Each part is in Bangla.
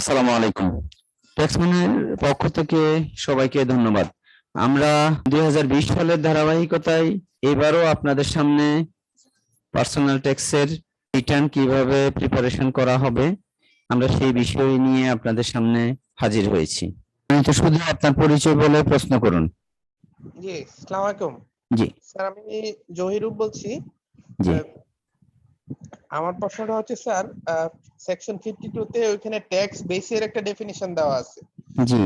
আসসালামু আলাইকুম। ট্যাক্সম্যানের পক্ষ থেকে সবাইকে ধন্যবাদ। আমরা 2020 সালের ধারাবাহিকতায় এবারও আপনাদের সামনে পার্সোনাল ট্যাক্সের রিটার্ন কিভাবে প্রিপারেশন করা হবে আমরা সেই বিষয় নিয়ে আপনাদের সামনে হাজির হয়েছি। আমি তো শুধু আপনার পরিচয় বলে প্রশ্ন করুন। জি, আসসালামু আলাইকুম। জি স্যার, আমি জহিরুল বলছি। জি আমার প্রশ্নটা হচ্ছে স্যার, সেকশন 52 তে ওইখানে ট্যাক্স বেসের একটা ডেফিনিশন দেওয়া আছে। জি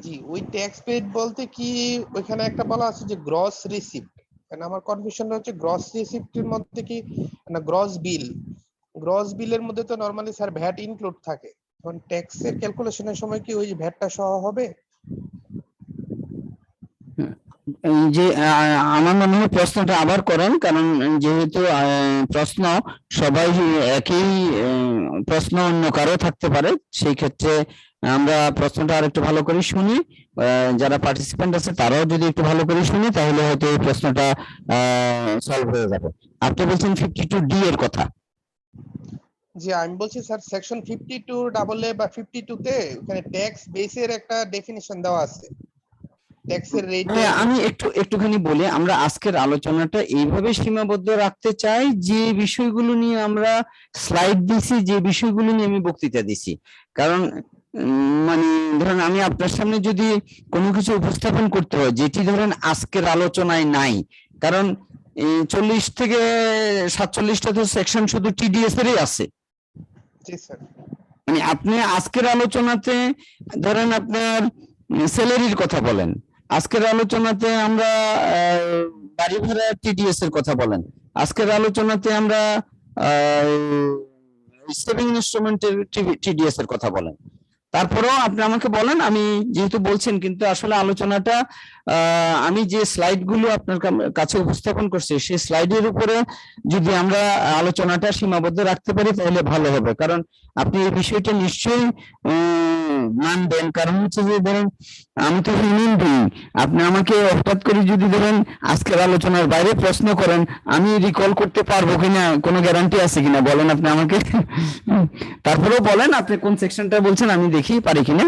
জি, ওই ট্যাক্স পেড বলতে কি ওইখানে একটা বলা আছে যে গ্রস রিসিপ্ট। কারণ আমার কনফিউশনটা হচ্ছে গ্রস রিসিপ্টের মধ্যে কি না গ্রস বিল। গ্রস বিলের মধ্যে তো নরমালি স্যার ভ্যাট ইনক্লুড থাকে। এখন ট্যাক্সের ক্যালকুলেশনের সময় কি ওই ভ্যাটটা সহ হবে? যে আমার মনে হয় প্রশ্নটা আবার করেন, কারণ যেহেতু প্রশ্ন সবাই একই প্রশ্ন অন্য কারো থাকতে পারে, সেই ক্ষেত্রে আমরা প্রশ্নটা আর একটু ভালো করে শুনি। যারা পার্টিসিপেন্ট আছে তারাও যদি একটু ভালো করে শুনি তাহলে হয়তো এই প্রশ্নটা সলভ হয়ে যাবে। আপনি বলছেন 52D এর কথা। জি, আমি বলছি স্যার সেকশন 52 ডাবল এ বা 52 তে ওখানে ট্যাক্স বেসের একটা ডেফিনিশন দেওয়া আছে। ট্যাক্সের রেটে আমি একটুখানি বলি, আমরা আজকের আলোচনাটা এইভাবে সীমাবদ্ধ রাখতে চাই যে বিষয়গুলো নিয়ে আমরা স্লাইড দিছি, যে বিষয়গুলো নিয়ে আমি বক্তৃতা দিছি। কারণ মানে ধরেন আমি আপনার সামনে যদি কোনো কিছু উপস্থাপন করতে হয় যেটি ধরেন আজকের আলোচনায় নাই, কারণ 40 থেকে 47টা তো সেকশন শুধু টিডিএস এরই আছে। জি স্যার। মানে আপনি আজকের আলোচনাতে ধরেন আপনার স্যালারির কথা বলেন, আজকের আলোচনাতে আমরা বাড়ি ভাড়া টিডিএস এর কথা বলেন, আজকের আলোচনাতে আমরা সেভিং ইনস্ট্রুমেন্টের টিডিএস এর কথা বলেন। তারপরেও আপনি আমাকে বলেন, আমি যেহেতু বলছেন কিন্তু আসলে আলোচনাটা আমি যে স্লাইড গুলো আপনার কাছে উপস্থাপন করছি সেই স্লাইডের উপরে যদি আমরা আলোচনাটা সীমাবদ্ধ রাখতে পারি তাহলে ভালো হবে। কারণ আপনি এই বিষয়টা নিশ্চয়ই মানবেন, কারণ হচ্ছে যে ধরেন আমি তো হিউম্যান বিং, আপনি আমাকে হঠাৎ করে যদি ধরেন আজকের আলোচনার বাইরে প্রশ্ন করেন আমি রিকল করতে পারবো কিনা কোনো গ্যারান্টি আছে কিনা বলেন আপনি আমাকে। তারপরেও বলেন আপনি কোন সেকশনটা বলছেন আমি দেখি পারি কিনা।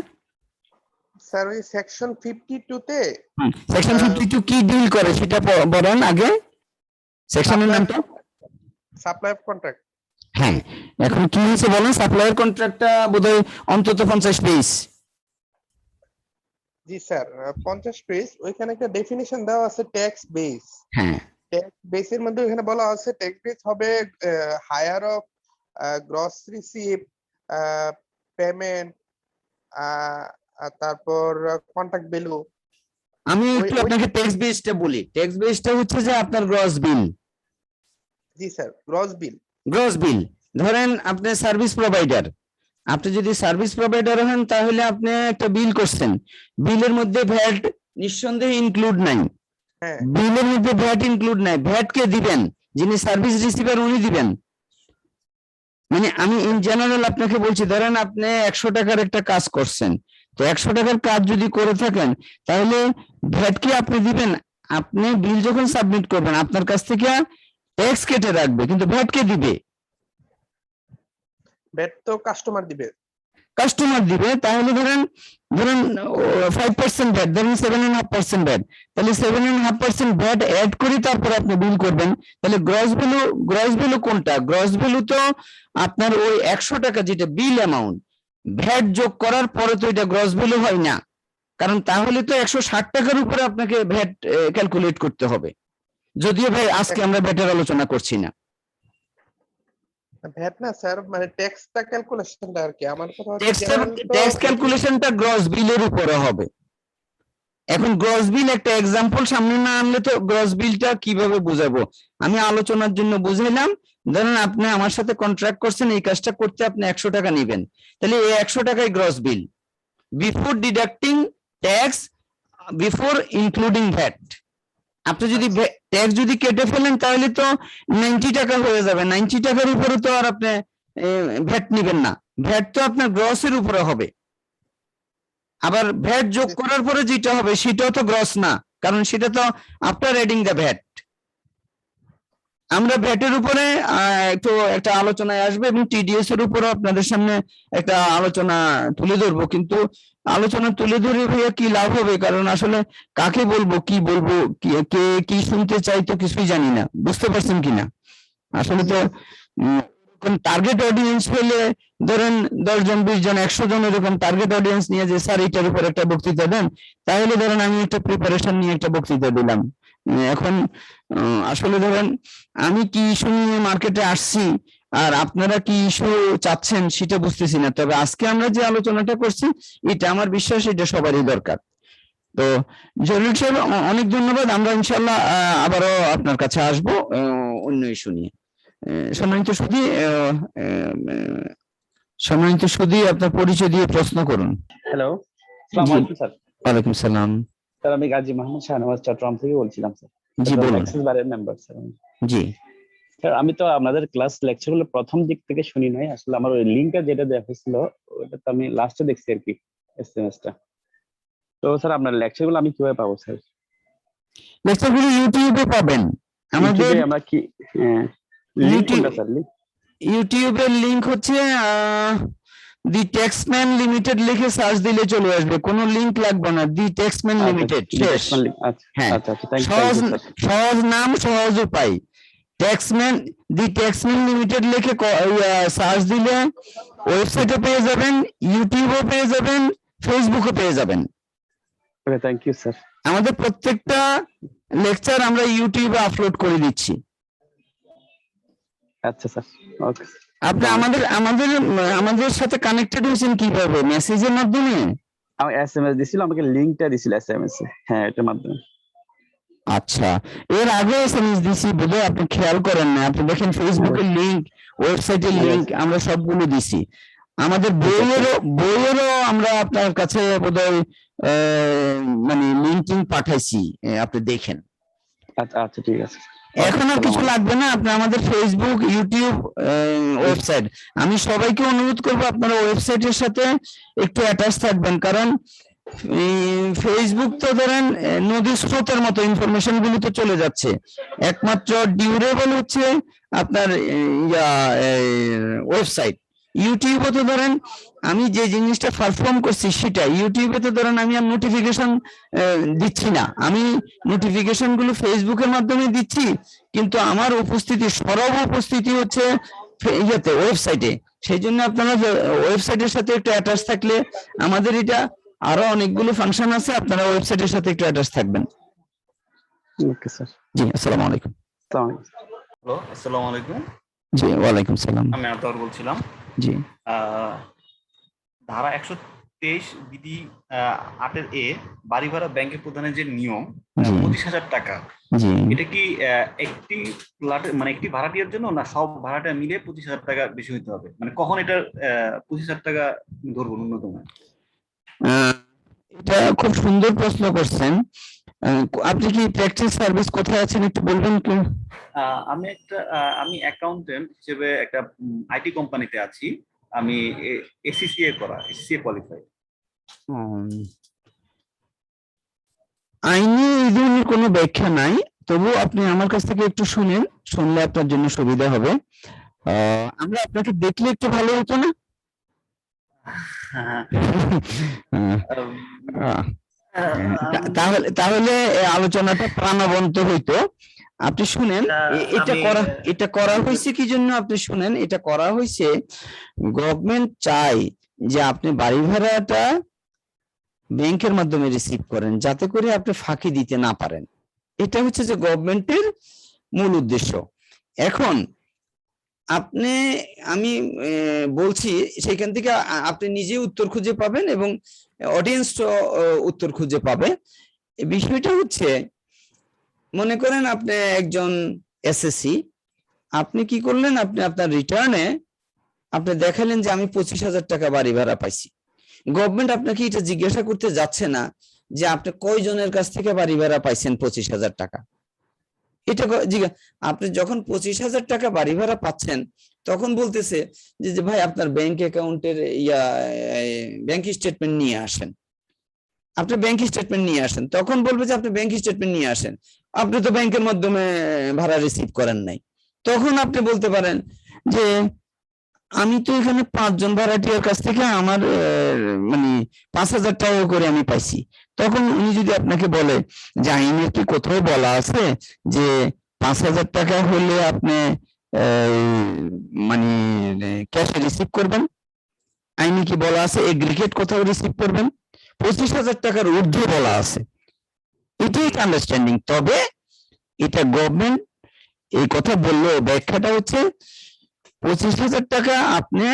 স্যার, ওই সেকশন 52 তে সেকশন 52 কি ডিল করে সেটা বলেন আগে, সেকশনের নামটা। Supply of contract. হ্যাঁ, এখন কি হয়েছে বলেন, সাপ্লায়ার কন্ট্রাক্টটা বোধহয় অন্তত 50 পেজ। জি স্যার, 50 পেজ। ওইখানে একটা ডেফিনিশন দেওয়া আছে ট্যাক্স বেস। হ্যাঁ, ট্যাক্স বেসের মধ্যে ওখানে বলা আছে ট্যাক্স বেস হবে higher of gross receipt, payment, তারপর কন্ট্রাক্ট ভ্যালু। আমি একটু আপনাকে ট্যাক্স বেসটা বলি। ট্যাক্স বেসটা হচ্ছে যে আপনার গ্রস বিল। জি স্যার, গ্রস বিল। গ্রস বিল ধরেন আপনি সার্ভিস প্রোভাইডার, আপনি যদি সার্ভিস প্রোভাইডার হন তাহলে আপনি একটা বিল করছেন, বিলের মধ্যে ভ্যাট নিঃসন্দেহে ইনক্লুড নাই। হ্যাঁ, বিলের মধ্যে ভ্যাট ইনক্লুড নাই, ভ্যাট কে দিবেন? যিনি সার্ভিস রিসিভার উনি দিবেন। মানে আমি ইন জেনারেল আপনাকে বলছি, ধরেন আপনি 100 টাকার একটা কাজ করছেন, তো 100 টাকার কাজ যদি করে থাকেন তাহলে ভ্যাট কি আপনি দিবেন? আপনি বিল যখন সাবমিট করবেন আপনার কাছ থেকে ট্যাক্স কেটে রাখবে, কিন্তু ভ্যাট কে দিবে? ভ্যাট তো কাস্টমার দিবে। কাস্টমার দিবে। তাহলে ধরেন ধরেন 5% ভ্যাট, ধরেন 7.5% ভ্যাট, তাহলে 7.5% ভ্যাট অ্যাড করে তারপর আপনি বিল করবেন। তাহলে গ্রস ভ্যালু কোনটা? গ্রস ভ্যালু তো আপনার ওই 100 টাকা যেটা বিল অ্যামাউন্ট, ভ্যাট যোগ করার পরে তো এটা গ্রস ভ্যালু হয় না, কারণ তাহলে তো 160 টাকার উপরে আপনাকে ভ্যাট ক্যালকুলেট করতে হবে। যদিও ভাই আজকে আমরা ভ্যাটের আলোচনা করছি না। ভ্যাট না স্যার, মানে ট্যাক্সটা ক্যালকুলেশনটা আর কি। আমার কথা হচ্ছে ট্যাক্স ক্যালকুলেশনটা গ্রস বিলের উপরে হবে। এখন গ্রস বিল একটা এক্সাম্পল সামনে না আনলে তো গ্রস বিলটা কিভাবে বুঝাবো? আমি আলোচনার জন্য বুঝাইলাম, ধরেন আপনি আমার সাথে কন্ট্রাক্ট করছেন এই কাজটা করতে আপনি 100 টাকা নেবেন, তাহলে এই 100 টাকাই gross bill before deducting tax, before including VAT. আপনি যদি ট্যাক্স যদি কেটে ফেলেন তাহলে তো 90 টাকা হয়ে যাবে, 90 টাকার উপরে তো আর আপনি ভ্যাট নেবেন না, ভ্যাট তো আপনার গ্রসের উপরে হবে। আবার ভ্যাট যোগ করার পরে যেটা হবে সেটাও তো গ্রস না, কারণ সেটা তো আফটার অ্যাডিং দ্য ভ্যাট। আমরা ভ্যাটের উপরে একটু একটা আলোচনায় আসবে এবং টিডিএস এর উপরে আপনাদের সামনে একটা আলোচনা তুলে ধরবো, কিন্তু আলোচনা তুলে ধরে ভাইয়া কি লাভ হবে, কারণ আসলে কাকে বলবো কি বলবো কে কি শুনতে চাই তো কিছুই জানি না, বুঝতে পারছেন কিনা। আসলে তো টার্গেট অডিয়েন্স হলে ধরেন 10 জন 20 জন 100 জন এরকম টার্গেট অডিয়েন্স নিয়ে যে স্যার এটার উপর একটা বক্তৃতা দেন, তাহলে ধরেন আমি একটা প্রিপারেশন নিয়ে একটা বক্তৃতা দিলাম। এখন আসলে ধরেন আমি কি ইস্যু নিয়ে মার্কেটে আসছি আর আপনারা কি ইস্যু চাচ্ছেন সেটা বুঝতেছি না, তবে আজকে আমরা যে আলোচনাটা করছি এটা আমার বিশ্বাস এটা সবারই দরকার। তো জলিল সাহেব অনেক ধন্যবাদ, আমরা ইনশাল্লাহ আবারও আপনার কাছে আসবো অন্য ইস্যু নিয়ে। সম্মানিত সুধী আপনার পরিচয় দিয়ে প্রশ্ন করুন। হ্যালো, আসসালামু আলাইকুম স্যার। ওয়ালাইকুম সালাম। স্যার আমি গাজী মোহাম্মদ শাহনওয়াজ চট্টগ্রাম থেকে বলছিলাম স্যার। জি বলুন। অ্যাক্সেস বারের মেম্বার স্যার। জি স্যার আমি তো আপনাদের ক্লাস লেকচারগুলো প্রথম দিক থেকে শুনি নাই, আসলে আমার ওই লিংকটা যেটা দেওয়া হয়েছিল ওটা তো আমি লাস্টে দেখছি আর কি, এসএমএসটা। তো স্যার আপনার লেকচারগুলো আমি কিভাবে পাবো স্যার? লেকচারগুলো ইউটিউবে পাবেন আমাদের। ইউটিউবে আমরা কি লিংক কোনটা স্যার? ইউটিউবের লিংক হচ্ছে দি টেক্সম্যান লিমিটেড লিখে সার্চ দিলে চলে আসবে, কোনো লিংক লাগবে না, দি টেক্সম্যান লিমিটেড শেষ। হ্যাঁ, সহজ নাম সহজ উপায়, ট্যাক্সম্যান দি ট্যাক্সম্যান লিমিটেড লিখে সার্চ দিলে ওয়েবসাইটে পেয়ে যাবেন, ইউটিউবে পেয়ে যাবেন, ফেসবুকে পেয়ে যাবেন। ওকে, থ্যাংক ইউ স্যার। আমাদের প্রত্যেকটা লেকচার আমরা ইউটিউবে আপলোড করে দিচ্ছি। আচ্ছা স্যার, ওকে। আপনি আমাদের সাথে কানেক্টেড হয়েছেন কিভাবে? মেসেজের মাধ্যমে? আমি এসএমএস দিছিল, আমাকে লিংকটা দিছিল এসএমএস এ। হ্যাঁ, এটার মাধ্যমে। আচ্ছা, এর আগে এসএমএস দিছি বোধহয় আপনি খেয়াল করেন না। আপনি দেখেন ফেসবুকের লিংক, ওয়েবসাইটের লিংক আমরা সবগুলো দিছি। আমাদের বইয়েরও আমরা আপনার কাছে বোধহয় মানে লিংকিং পাঠাইছি, আপনি দেখেন। আচ্ছা আচ্ছা, ঠিক আছে। এখন আর কিছু লাগবে না, আপনি আমাদের ফেসবুক, ইউটিউব, ওয়েবসাইট, আমি সবাইকে অনুরোধ করব আপনারা ওয়েবসাইটের সাথে একটু অ্যাটাচ থাকবেন, কারণ ফেসবুক তো ধরেন নদীর স্রোতের মতো ইনফরমেশন গুলো তো চলে যাচ্ছে, একমাত্র ডিউরেবল হচ্ছে আপনার ওয়েবসাইট। ইউটিউবে তো ধরেন আমি যে জিনিসটা পারফর্ম করছি সেটা, ইউটিউবে তো ধরেন আমি আর নোটিফিকেশন দিচ্ছি না, আমি নোটিফিকেশন গুলো ফেসবুকের মাধ্যমে দিচ্ছি, কিন্তু আমার উপস্থিতি, সরব উপস্থিতি হচ্ছে ইয়েতে, ওয়েবসাইটে। সেই জন্য আপনারা ওয়েবসাইটের সাথে একটু অ্যাটাচ থাকলে, আমাদের এটা আরো অনেকগুলো ফাংশন আছে, আপনারা ওয়েবসাইটের সাথে একটু অ্যাটাচ থাকবেন। Okay sir. জি, আসসালামু আলাইকুম। হ্যালো, আসসালামু আলাইকুম। জি, ওয়ালাইকুম সালাম। আমি আতর বলছিলাম। জি, ধারা 123 বিধি 8 এ বাড়ি ভাড়া ব্যাংকে প্রদানের যে নিয়ম, 25,000 টাকা, জি, এটা কি একটি ফ্ল্যাট মানে একটি ভাড়াটিয়ার জন্য, না সব ভাড়াটা মিলে 25,000 টাকা বেশি হইতে হবে? মানে কখন এটা 25,000 টাকা ধরবো ন্যূনতম? এটা খুব সুন্দর প্রশ্ন করছেন। আপনি কি প্র্যাকটিস সার্ভিস কোথায় আছেন একটু বলবেন কি? আমি অ্যাকাউন্টেন্ট হিসেবে একটা আইটি কোম্পানিতে আছি। আমি এসিসিএ কোয়ালিফাইড। আইনি এই ধরনের কোনো ব্যাখ্যা নাই, তবু আপনি আমার কাছ থেকে একটু শুনেন, শুনলে আপনার জন্য সুবিধা হবে। আমরা আপনাকে দেখলে একটু ভালো হতো না? তাহলে আলোচনাটা প্রাণবন্ত হইতো। আপনি শুনেন, এটা করা হয়েছে কি জন্য, আপনি শুনেন, এটা করা হয়েছে গভর্নমেন্ট চাই যে আপনি বাড়ি ভাড়াটা ব্যাংকের মাধ্যমে রিসিভ করেন, যাতে করে আপনি ফাঁকি দিতে না পারেন। এটা হচ্ছে যে গভর্নমেন্টের মূল উদ্দেশ্য। এখন আমি বলছি, সেখান থেকে আপনি নিজে উত্তর খুঁজে পাবেন এবং অডিয়েন্স উত্তর খুঁজে পাবে। বিষয়টা হচ্ছে, মনে করেন আপনি একজন এসএসসি, আপনি কি করলেন, আপনি আপনার রিটার্নে আপনি দেখালেন যে আমি 25,000 টাকা বাড়ি ভাড়া পাইছি। গভর্নমেন্ট আপনাকে এটা জিজ্ঞাসা করতে যাচ্ছে না যে আপনি কয়জনের কাছ থেকে বাড়ি ভাড়া পাইছেন 25,000 টাকা। এটা আপনি যখন 25,000 টাকা বাড়ি ভাড়া পাচ্ছেন, তখন বলতেছে যে ভাই আপনার ব্যাংক অ্যাকাউন্টের ব্যাংক স্টেটমেন্ট নিয়ে আসেন, আপনি ব্যাংক স্টেটমেন্ট নিয়ে আসেন। তখন বলবে যে আপনি ব্যাংক স্টেটমেন্ট নিয়ে আসেন, আপনি তো ব্যাংকের মাধ্যমে ভাড়া রিসিভ করেন নাই। তখন আপনি বলতে পারেন যে আমি তো এখানে 5 জন ভাড়াটিয়ার কাছ থেকে আমার মানে 5,000 টাকা করে আমি পাইছি। তখন উনি যদি আপনাকে বলে যে আইনে কি কোথাও বলা আছে যে 5,000 টাকা হলে আপনি মানে ক্যাশে রিসিভ করবেন, আইনে কি বলা আছে এগ্রিগেট কোথাও রিসিভ করবেন? 25,000 টাকার ঊর্ধ্বে বলা আছে, এটাই আন্ডারস্ট্যান্ডিং। তবে এটা গভর্নমেন্ট এই কথা বললো, ব্যাখ্যাটা হচ্ছে 25,000 টাকা আপনি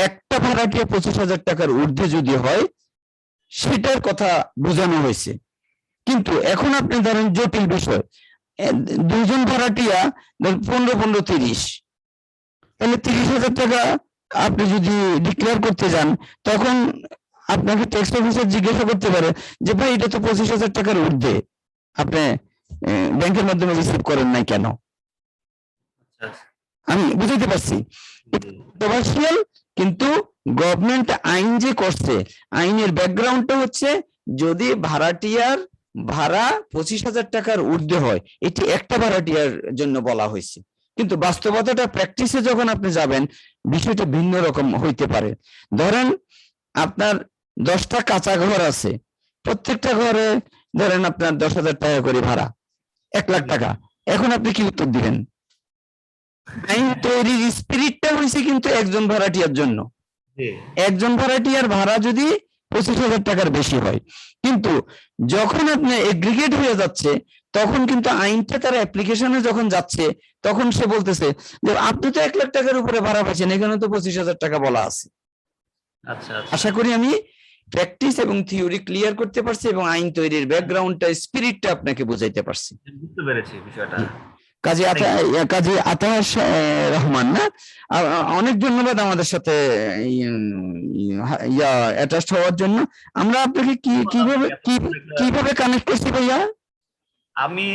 একটা ভাড়াটিয়া 25,000 টাকার ঊর্ধ্বে যদি হয় সেটার কথা বোঝানো হয়েছে। কিন্তু এখন আপনি ধরেন জটিল বিষয়, 2 জন ভাড়াটিয়া 15-15-30, তাহলে 30,000 টাকা আপনি যদি ডিক্লেয়ার করতে যান তখন আপনাকে ট্যাক্স অফিসার জিজ্ঞাসা করতে পারে যে ভাই এটা তো 25,000 টাকার ঊর্ধ্বে, আপনি ব্যাংকের মাধ্যমে রিসিভ করেন নাই কেন? আমি বুঝতে পারছি কন্ট্রোভার্সিয়াল, কিন্তু গভর্নমেন্ট আইন যে করছে, আইনের ব্যাকগ্রাউন্ডটা হচ্ছে যদি ভাড়াটিয়ার ভাড়া 25,000 টাকার ঊর্ধ্বে হয়, এটি একটা ভাড়াটিয়ার জন্য বলা হয়েছে। কিন্তু বাস্তবতাটা প্র্যাকটিসে যখন আপনি যাবেন বিষয়টা ভিন্ন রকম হইতে পারে। ধরেন আপনার 10টা কাঁচা ঘর আছে, প্রত্যেকটা ঘরে ধরেন আপনার 10,000 টাকা করে ভাড়া, 1 লাখ টাকা। এখন আপনি কি উত্তর দিবেন? আইন তৈরির স্পিরিটটা হয়েছে কিন্তু একজন ভাড়াটিয়ার জন্য, একজন ভাড়াটিয়ার ভাড়া যদি 25,000 টাকার বেশি হয়। কিন্তু যখন আপনি এগ্রিগেট হয়ে যাচ্ছে তখন কিন্তু আইনটা তার অ্যাপ্লিকেশনে যখন যাচ্ছে তখন সে বলতেছে যে আপনি তো 1 লাখ টাকার উপরে ভাড়া পাচ্ছেন, এখানে তো 25,000 টাকা বলা আছে। আচ্ছা আশা করি আমি প্র্যাকটিস এবং থিওরি ক্লিয়ার করতে পারছি এবং আইন তৈরির ব্যাকগ্রাউন্ডটা স্পিরিটটা আপনাকে বুঝাইতে পারছি। বুঝতে পেরেছি বিষয়টা। কাজী আতাহার রহমান না, অনেক ধন্যবাদ আমাদের সাথে অ্যাটাচড হওয়ার জন্য। আমরা আপনাকে কিভাবে কানেক্ট করছি ভাইয়া? আমি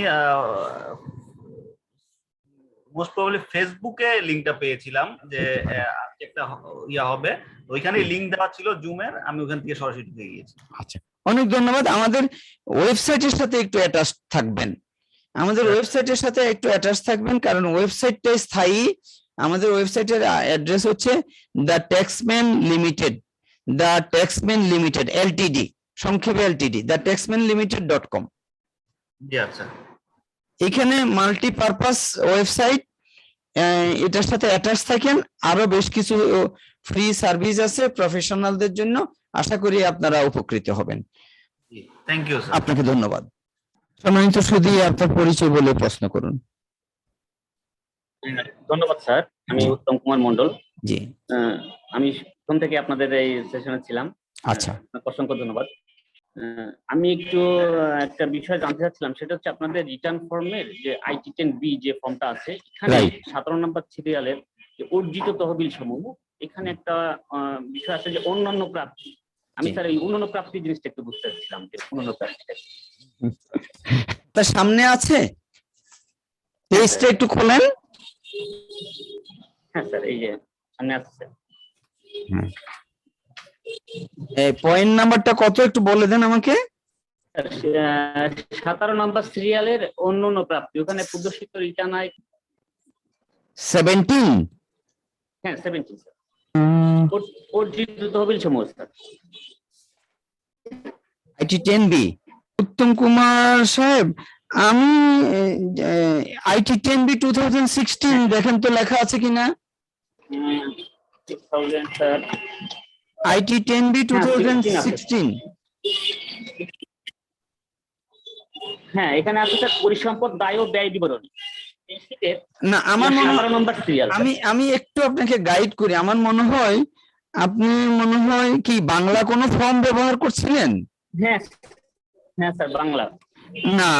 মোস্ট প্রবাবলি ফেসবুকে লিংকটা পেয়েছিলাম যে আজকে একটা হবে, ওইখানে লিংক দেওয়া ছিল জুমের, আমি ওখান থেকে সরাসরি ঢুকে গিয়েছি। আচ্ছা, অনেক ধন্যবাদ। আমাদের ওয়েবসাইটের সাথে একটু অ্যাটাচ থাকবেন, আমাদের ওয়েবসাইটের সাথে একটু অ্যাটাচ থাকবেন, কারণ ওয়েবসাইটটা স্থায়ী। আমাদের ওয়েবসাইটের অ্যাড্রেস হচ্ছে দ্য ট্যাক্সম্যান লিমিটেড এলটিডি, সংক্ষেপে এলটিডি, দ্য ট্যাক্সম্যান লিমিটেড.com। জি আচ্ছা, এখানে মাল্টিপারপাস ওয়েবসাইট, এটার সাথে অ্যাটাচ থাকেন। আরো বেশ কিছু ফ্রি সার্ভিস আছে প্রফেশনালদের জন্য, আশা করি আপনারা উপকৃত হবেন। Thank you sir. আপনাকে ধন্যবাদ। সম্মানিত সুধী, আপনার পরিচয় বলে প্রশ্ন করুন। ধন্যবাদ স্যার, আমি উত্তম কুমার মন্ডল। জি, আমি প্রথম থেকে আপনাদের এই সেশনে ছিলাম। আচ্ছা, অসংখ্য ধন্যবাদ। আমি একটু একটা বিষয় জানতে চাচ্ছিলাম, সেটা হচ্ছে আপনাদের রিটার্ন ফর্মের যে IT10B যে ফর্মটা আছে, এখানে 17 নম্বর সিরিয়ালের যে অর্জিত তহবিল সমূহ, এখানে একটা বিষয় আছে যে অন্যান্য প্রাপ্তি। আমি স্যার এই অন্যান্য প্রাপ্তি জিনিসটা একটু বুঝতে চাচ্ছিলাম যে অন্যান্য প্রাপ্তিটা তার সামনে আছে, পেজটা একটু খোলেন। হ্যাঁ স্যার, এই যে সামনে আছে। এই পয়েন্ট নাম্বারটা কত একটু বলে দেন আমাকে। 17 নম্বর সিরিয়ালের অন্যান্য প্রাপ্তি, ওখানে প্রদর্শিত রিটার্ন আয় 17। হ্যাঁ 17 স্যার, অর্জিত তহবিল সমূহ স্যার। IT10B। উত্তম কুমার সাহেব, আমি IT10B 2016 দেখেন তো লেখা আছে কিনা। IT10B 2016। হ্যাঁ, এখানে আছে স্যার পরিসম্পদ দায় ও ব্যয় বিবরণী। না, আমার মনে হয় নম্বর সিরিয়াল। আমি একটু আপনাকে গাইড করি। আমার মনে হয় আপনি কি বাংলা কোনো ফর্ম ব্যবহার করছিলেন? হ্যাঁ হ্যাঁ স্যার, বাংলা। না,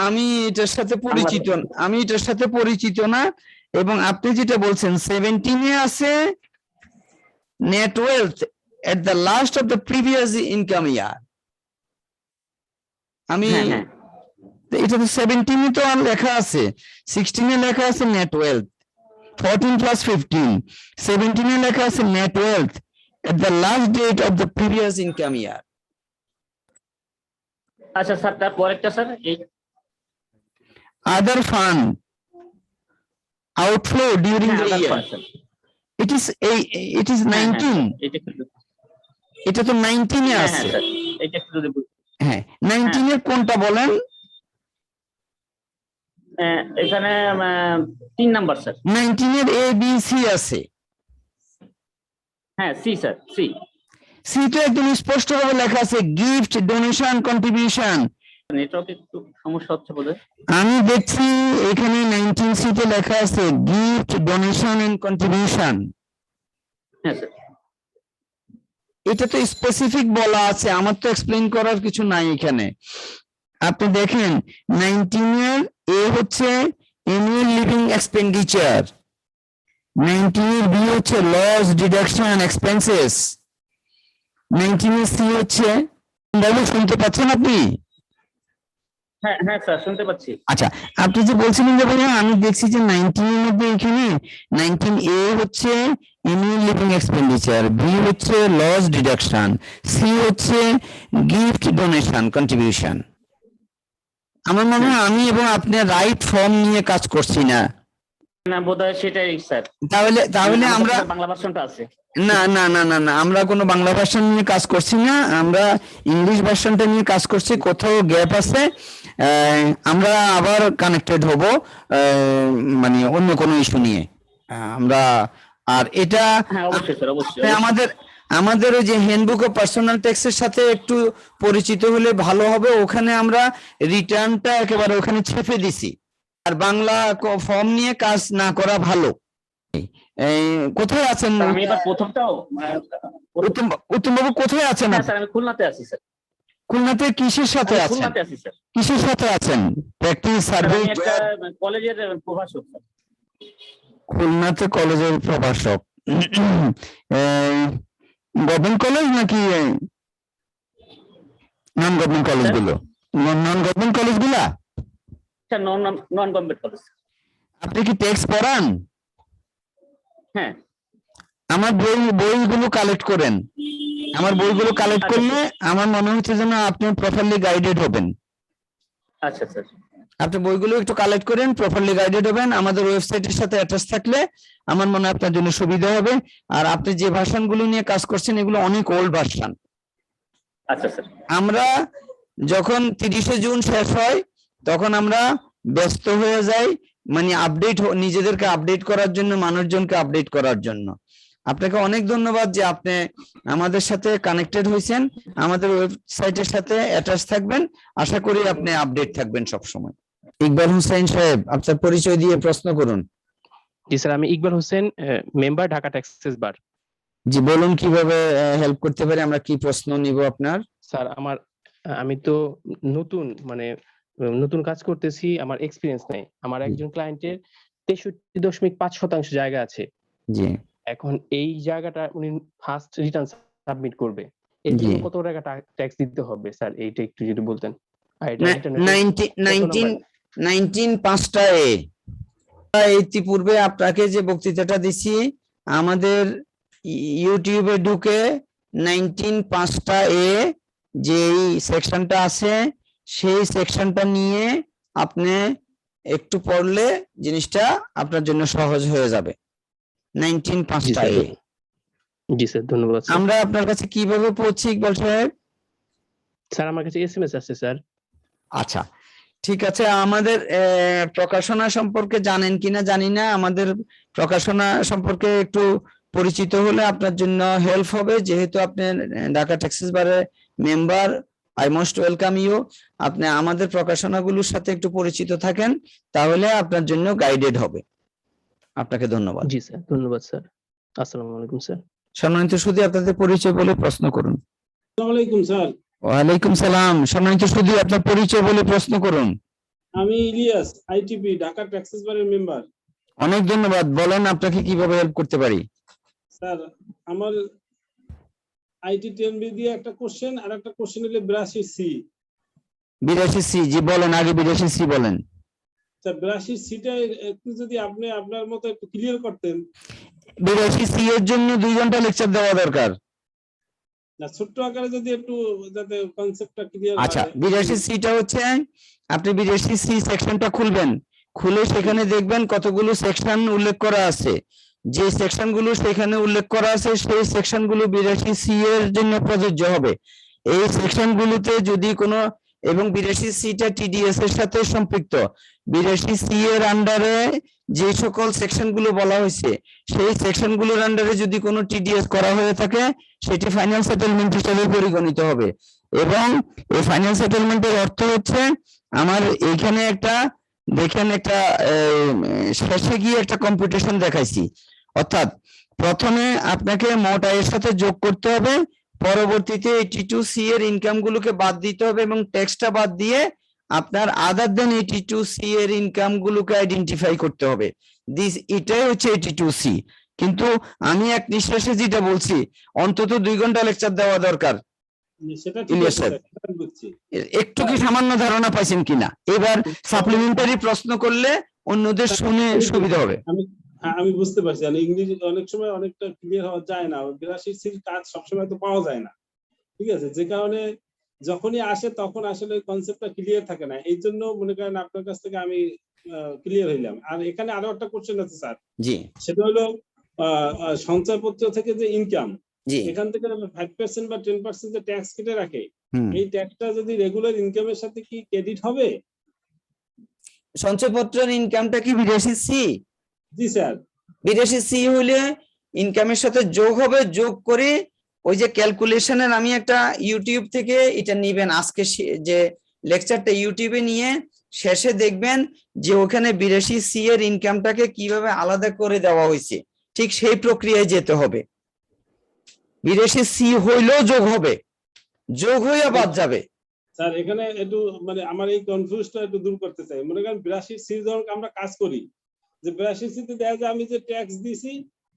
আমি এটার সাথে পরিচিত না। এবং আপনি যেটা বলছেন 17 এ আছে net wealth at the last of the previous income ইয়ার। আমি এটা তো 17 এ তো আর লেখা আছে, 16 এ লেখা আছে নেট ওয়েলথ 14 + 15, 17 এ লেখা আছে net wealth at the last date of the previous income year. আচ্ছা স্যার, তারপর একটা স্যার এই other fund outflow during হ্যাঁ, the other year. fund, sir. It is হ্যাঁ, হ্যাঁ, 19, sir, এটা একটু এটা তো 19 এ হ্যাঁ, আছে। হ্যাঁ, স্যার, এটা একটু যদি হ্যাঁ 19 এর কোনটা বলেন? এখানে 3 নাম্বার, স্যার। 19 এর A B C আছে। হ্যাঁ, সি, স্যার, সি। সি তো একদম স্পষ্টভাবে লেখা আছে গিফট, ডোনেশন, কন্ট্রিবিউশন। নেটওয়ার্ক একটু সমস্যা হচ্ছে বোধহয়। আমি দেখছি এখানে 19 সিতে লেখা আছে গিফট, ডোনেশন এন্ড কন্ট্রিবিউশন। হ্যাঁ, স্যার। এটা তো স্পেসিফিক বলা আছে, আমার তো এক্সপ্লেইন করার কিছু নাই এখানে। আপনি দেখেন 19 এর এ হচ্ছে অ্যানুয়াল লিভিং এক্সপেন্ডিচার, 19 এর বি হচ্ছে লস ডিডাকশন এক্সপেন্সেস, 19 এর সি হচ্ছে, শুনতে পাচ্ছেন আপনি? হ্যাঁ, হ্যাঁ, স্যার, শুনতে পাচ্ছি। আচ্ছা, আপনি যে বলছিলেন যে ভাইয়া আমি দেখছি যে 19 এর মধ্যে এখানে 19 এ হচ্ছে অ্যানুয়াল লিভিং এক্সপেন্ডিচার, বি হচ্ছে লস ডিডাকশন, সি হচ্ছে গিফট, ডোনেশন, কন্ট্রিবিউশন। আমার মনে হয় আমি এবং আপনি রাইট ফর্ম নিয়ে কাজ করছি না। না, বোধহয় সেটাই, স্যার। তাহলে আমাদের আমরা কাছে বাংলা ভার্সনটা আছে। না না না না না আমরা কোনো বাংলা ভার্সন নিয়ে কাজ করছি না, আমরা ইংলিশ ভার্সনটা নিয়ে কাজ করছি। কোথাও গ্যাপ আছে আমরা আবার কানেক্টেড হব মানে অন্য কোনো ইস্যু নিয়ে আমরা। আর এটা হ্যাঁ, অবশ্যই, স্যার, অবশ্যই। আমাদের ওই যে হ্যান্ডবুক অফ পার্সোনাল ট্যাক্সের সাথে একটু পরিচিত হলে ভালো হবে। ওখানে আমরা রিটার্নটা একেবারে ওখানে ছেপে দিছি, আর বাংলা ফর্ম নিয়ে কাজ না করা ভালো। কোথায় আছেন স্যার, আমি এবার প্রথমটাও উত্তম বাবু? কোথায় আছেন? হ্যাঁ, স্যার, আমি খুলনাতে আছি, স্যার। খুলনাতে কিসের সাথে আছেন? খুলনাতে আছি, স্যার। কিসের সাথে আছেন? Practice, sir, survey? আমি একটা কলেজের প্রভাষক, স্যার। খুলনাতে কলেজের প্রভাষক, গভর্নমেন্ট কলেজ নাকি নন গভর্নমেন্ট কলেজ গুলো? নন গভর্নমেন্ট কলেজ গুলা? Sir, non government college. আপনি কি ট্যাক্স পড়ান? হ্যাঁ। আমার বইগুলো কালেক্ট করেন। আমার বইগুলো কালেক্ট করলে আমার মনে হচ্ছে যেন আপনি প্রপারলি গাইডেড হবেন। আচ্ছা, স্যার। আপনি বইগুলো একটু কালেক্ট করেন, প্রপারলি গাইডেড হবেন। আমাদের ওয়েবসাইটের সাথে অ্যাটাচ থাকলে আমার মনে হয় আপনার জন্য সুবিধা হবে। আর আপনি যে ভার্সনগুলো নিয়ে কাজ করছেন এগুলো অনেক ওল্ড ভার্সন। আচ্ছা, স্যার। আমরা যখন 30শে জুন শেষ হয় তখন আমরা ব্যস্ত হয়ে যাই, মানে নিজেদেরকে আপডেট করার জন্য, মানুষজনকে আপডেট করার জন্য। আপনাকে অনেক ধন্যবাদ যে আপনি আমাদের সাথে কানেক্টেড হয়েছেন, আমাদের ওয়েবসাইটের সাথে অ্যাটাচ থাকবেন। আশা করি আপনি আপডেট থাকবেন সব সময়। ইকবাল হোসেন সাহেব, আপনার পরিচয় দিয়ে প্রশ্ন করুন। জি স্যার, আমি ইকবাল হোসেন, মেম্বার, ঢাকা ট্যাক্সেস বার। জি বলুন, কিভাবে হেল্প করতে পারি, আমরা কি প্রশ্ন নিব আপনার? স্যার, আমি তো নতুন কাজ করতেছি, আমার এক্সপিরিয়েন্স নেই। আমার একজন ক্লায়েন্টের 63.5% জায়গা আছে। জি। এখন এই জায়গাটা উনি ফার্স্ট রিটার্ন সাবমিট করবে, এর জন্য কত টাকা ট্যাক্স দিতে হবে স্যার? এইটা একটু যদি বলতেন। 19 এ ইতিপূর্বে আপনাকে যে বক্তৃতাটা দিছি, আমাদের ইউটিউবে ঢুকে 19 এ যে সেকশনটা আছে সেই সেকশনটা নিয়ে আপনি একটু পড়লে জিনিসটা আপনার জন্য সহজ হয়ে যাবে। 19 এ। জি স্যার, ধন্যবাদ। আমরা আপনার কাছে কিভাবে পৌঁছি ইকবাল সাহেব? স্যার, আমার কাছে এসএমএস আসছে স্যার। আচ্ছা, ঠিক আছে। আমাদের প্রকাশনা সম্পর্কে জানেন কিনা জানি না, আমাদের প্রকাশনা সম্পর্কে একটু পরিচিত হলে আপনার জন্য হেল্প হবে। যেহেতু আপনি ঢাকা ট্যাক্সেস বারের member, I most welcome you. আপনি আমাদের প্রকাশনাগুলোর সাথে একটু পরিচিত থাকেন, তাহলে আপনার জন্য গাইডেড হবে। আপনাকে ধন্যবাদ। জি স্যার, ধন্যবাদ স্যার। আসসালামু আলাইকুম স্যার। সম্মানিত সুধী, আপনাদের পরিচয় বলে প্রশ্ন করুন। আসসালামু আলাইকুম স্যার। ওয়ালাইকুম সালাম। সম্মানিত সুধী, আপনার পরিচয় বলে প্রশ্ন করুন। আমি ইলিয়াস, আইটিপি, ঢাকা ট্যাক্সেস বারের মেম্বার। অনেক ধন্যবাদ। বলেন আপনাকে কিভাবে হেল্প করতে পারি? স্যার, আমার আইটি 10B দিয়ে একটা কোশ্চেন, আর একটা কোশ্চেন হলো 82C। 82C, জি বলেন, আগে 82C বলেন। স্যার, 82Cটা একটু যদি আপনি আপনার মতো একটু ক্লিয়ার করতেন। 82C এর জন্য 2 ঘন্টা লেকচার দেওয়া দরকার। না ছোট্ট আকারে যদি একটু যাতে কনসেপ্টটা ক্লিয়ার আচ্ছা, হয়। 82 টা হচ্ছে আপনি 82 সেকশনটা খুলবেন, খুলে সেখানে দেখবেন কতগুলো সেকশন উল্লেখ করা আছে। যে সেকশন গুলো সেখানে উল্লেখ করা আছে সেই সেকশন গুলো 82 এর জন্য প্রযোজ্য হবে। এই সেকশন গুলোতে যদি কোনো, এবং 82 টা টিডিএস এর সাথে সম্পৃক্ত, 82 এর আন্ডারে যে সকল সেকশন গুলো বলা হয়েছে সেই সেকশন গুলোর আন্ডারে যদি কোনো টিডিএস করা হয়ে থাকে সেটি ফাইনাল সেটেলমেন্ট হিসেবে পরিগণিত হবে। এবং এই ফাইনাল সেটেলমেন্টের অর্থ হচ্ছে আমার এইখানে একটা দেখেন একটা শেষে গিয়ে একটা কম্পিউটেশন দেখাইছি, অর্থাৎ প্রথমে আপনাকে মোট আয়ের সাথে যোগ করতে হবে, পরবর্তীতে 82C এর ইনকাম গুলোকে বাদ দিতে হবে এবং ট্যাক্সটা বাদ দিয়ে আপনার আদার দেন 82C এর ইনকাম গুলোকে আইডেন্টিফাই করতে হবে। এটাই হচ্ছে 82C। কিন্তু আমি এক নিঃশ্বাসে যেটা বলছি অন্তত 2 ঘন্টা লেকচার দেওয়া দরকার। সেটা ঠিক Yes, আছে sir. স্যার, সেটা আমি বুঝছি। একটু কি সামান্য ধারণা পাইছেন কিনা? এবার সাপ্লিমেন্টারি প্রশ্ন করলে অন্যদের শুনে সুবিধা হবে। আমি বুঝতে পারছি, আর ইংরেজি অনেক সময় অনেকটা ক্লিয়ার হওয়া যায় না, 82C কাজ সবসময় তো পাওয়া যায় না, ঠিক আছে, যে কারণে যখনই আসে তখন আসলে কনসেপ্টটা ক্লিয়ার থাকে না। এই জন্য মনে করেন আপনার কাছ থেকে আমি ক্লিয়ার হইলাম। আর এখানে আরো একটা কোশ্চেন আছে স্যার, জি সেটা হলো সঞ্চয়পত্র থেকে যে ইনকাম, জি এখান থেকে 5% বা 10% যে ট্যাক্স কেটে রাখে, হুম। এই ট্যাক্সটা যদি রেগুলার ইনকামের সাথে কি ক্রেডিট হবে? সঞ্চয়পত্রের ইনকামটা কি 82C? জি স্যার। 82C হলে ইনকামের সাথে যোগ হবে, যোগ করে ওই যে ক্যালকুলেশনের আমি একটা ইউটিউব থেকে এটা নিবেন, আজকে যে লেকচারটা ইউটিউবে নিয়ে শেষে দেখবেন যে ওখানে 82C এর ইনকামটাকে কিভাবে আলাদা করে দেওয়া হয়েছে, ঠিক সেই প্রক্রিয়ায় যেতে হবে। 82C হইলেও যোগ হবে, যোগ হইয়া বাদ যাবে। স্যার এখানে একটু মানে আমার এই কনফিউজটা একটু দূর করতে চাই। মনে করেন 82C যখন আমরা কাজ করি, যে 82C তে দেখা যায় আমি যে ট্যাক্স দিছি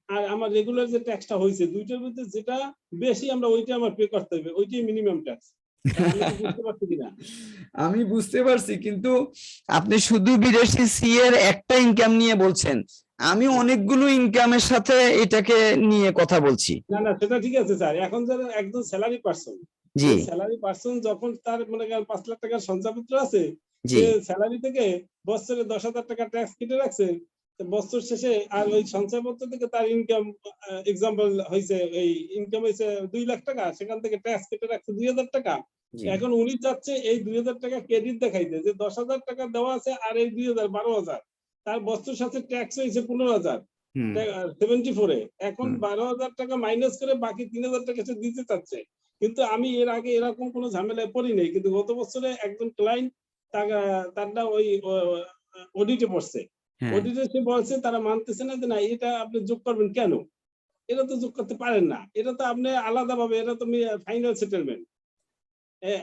আর আমার রেগুলার যে ট্যাক্সটা হয়েছে, দুইটার মধ্যে যেটা বেশি আমরা ওইটা আমার পে করতে হবে, ওইটাই মিনিমাম ট্যাক্স। বুঝতে পারছি কিনা? আমি বুঝতে পারছি, কিন্তু আপনি শুধু 82C এর একটা ইনকাম নিয়ে বলছেন, আমি অনেকগুলো ইনকামের সাথে এটাকে নিয়ে কথা বলছি। না না সেটা ঠিক আছে স্যার। এখন যারা একজন স্যালারি পারসন, জি স্যালারি পারসন যখন তার মনে করেন 5 লাখ টাকার সঞ্চয়পত্র আছে, জি সে স্যালারি থেকে বছরে 10,000 টাকা ট্যাক্স কেটে রাখছে, তো বছর শেষে আর ওই সঞ্চয়পত্র থেকে তার ইনকাম এক্সাম্পল হয়েছে, এই ইনকাম হয়েছে 2 লাখ টাকা, সেখান থেকে ট্যাক্স কেটে রাখছে 2,000 টাকা। জি এখন উনি চাচ্ছে এই 2,000 টাকা ক্রেডিট দেখাইতে, যে 10,000 টাকা দেওয়া আছে আর এই 2,000 12,000, তার বছর সাথে ট্যাক্স হয়েছে 15,000 হুম 74 এ। এখন হুম। 12,000 টাকা মাইনাস করে বাকি 3,000 টাকা সে দিতে চাচ্ছে। কিন্তু আমি এর আগে এরকম কোনো ঝামেলায় পড়ি নাই, কিন্তু গত বছরে একজন ক্লায়েন্ট তারটা ওই অডিটে পড়ছে, হ্যাঁ অডিটে সে বলছে তারা মানতেছে না, যে না এটা আপনি যোগ করবেন কেন, এটা তো যোগ করতে পারেন না, এটা তো আপনি আলাদাভাবে, এটা তো ফাইনাল সেটেলমেন্ট।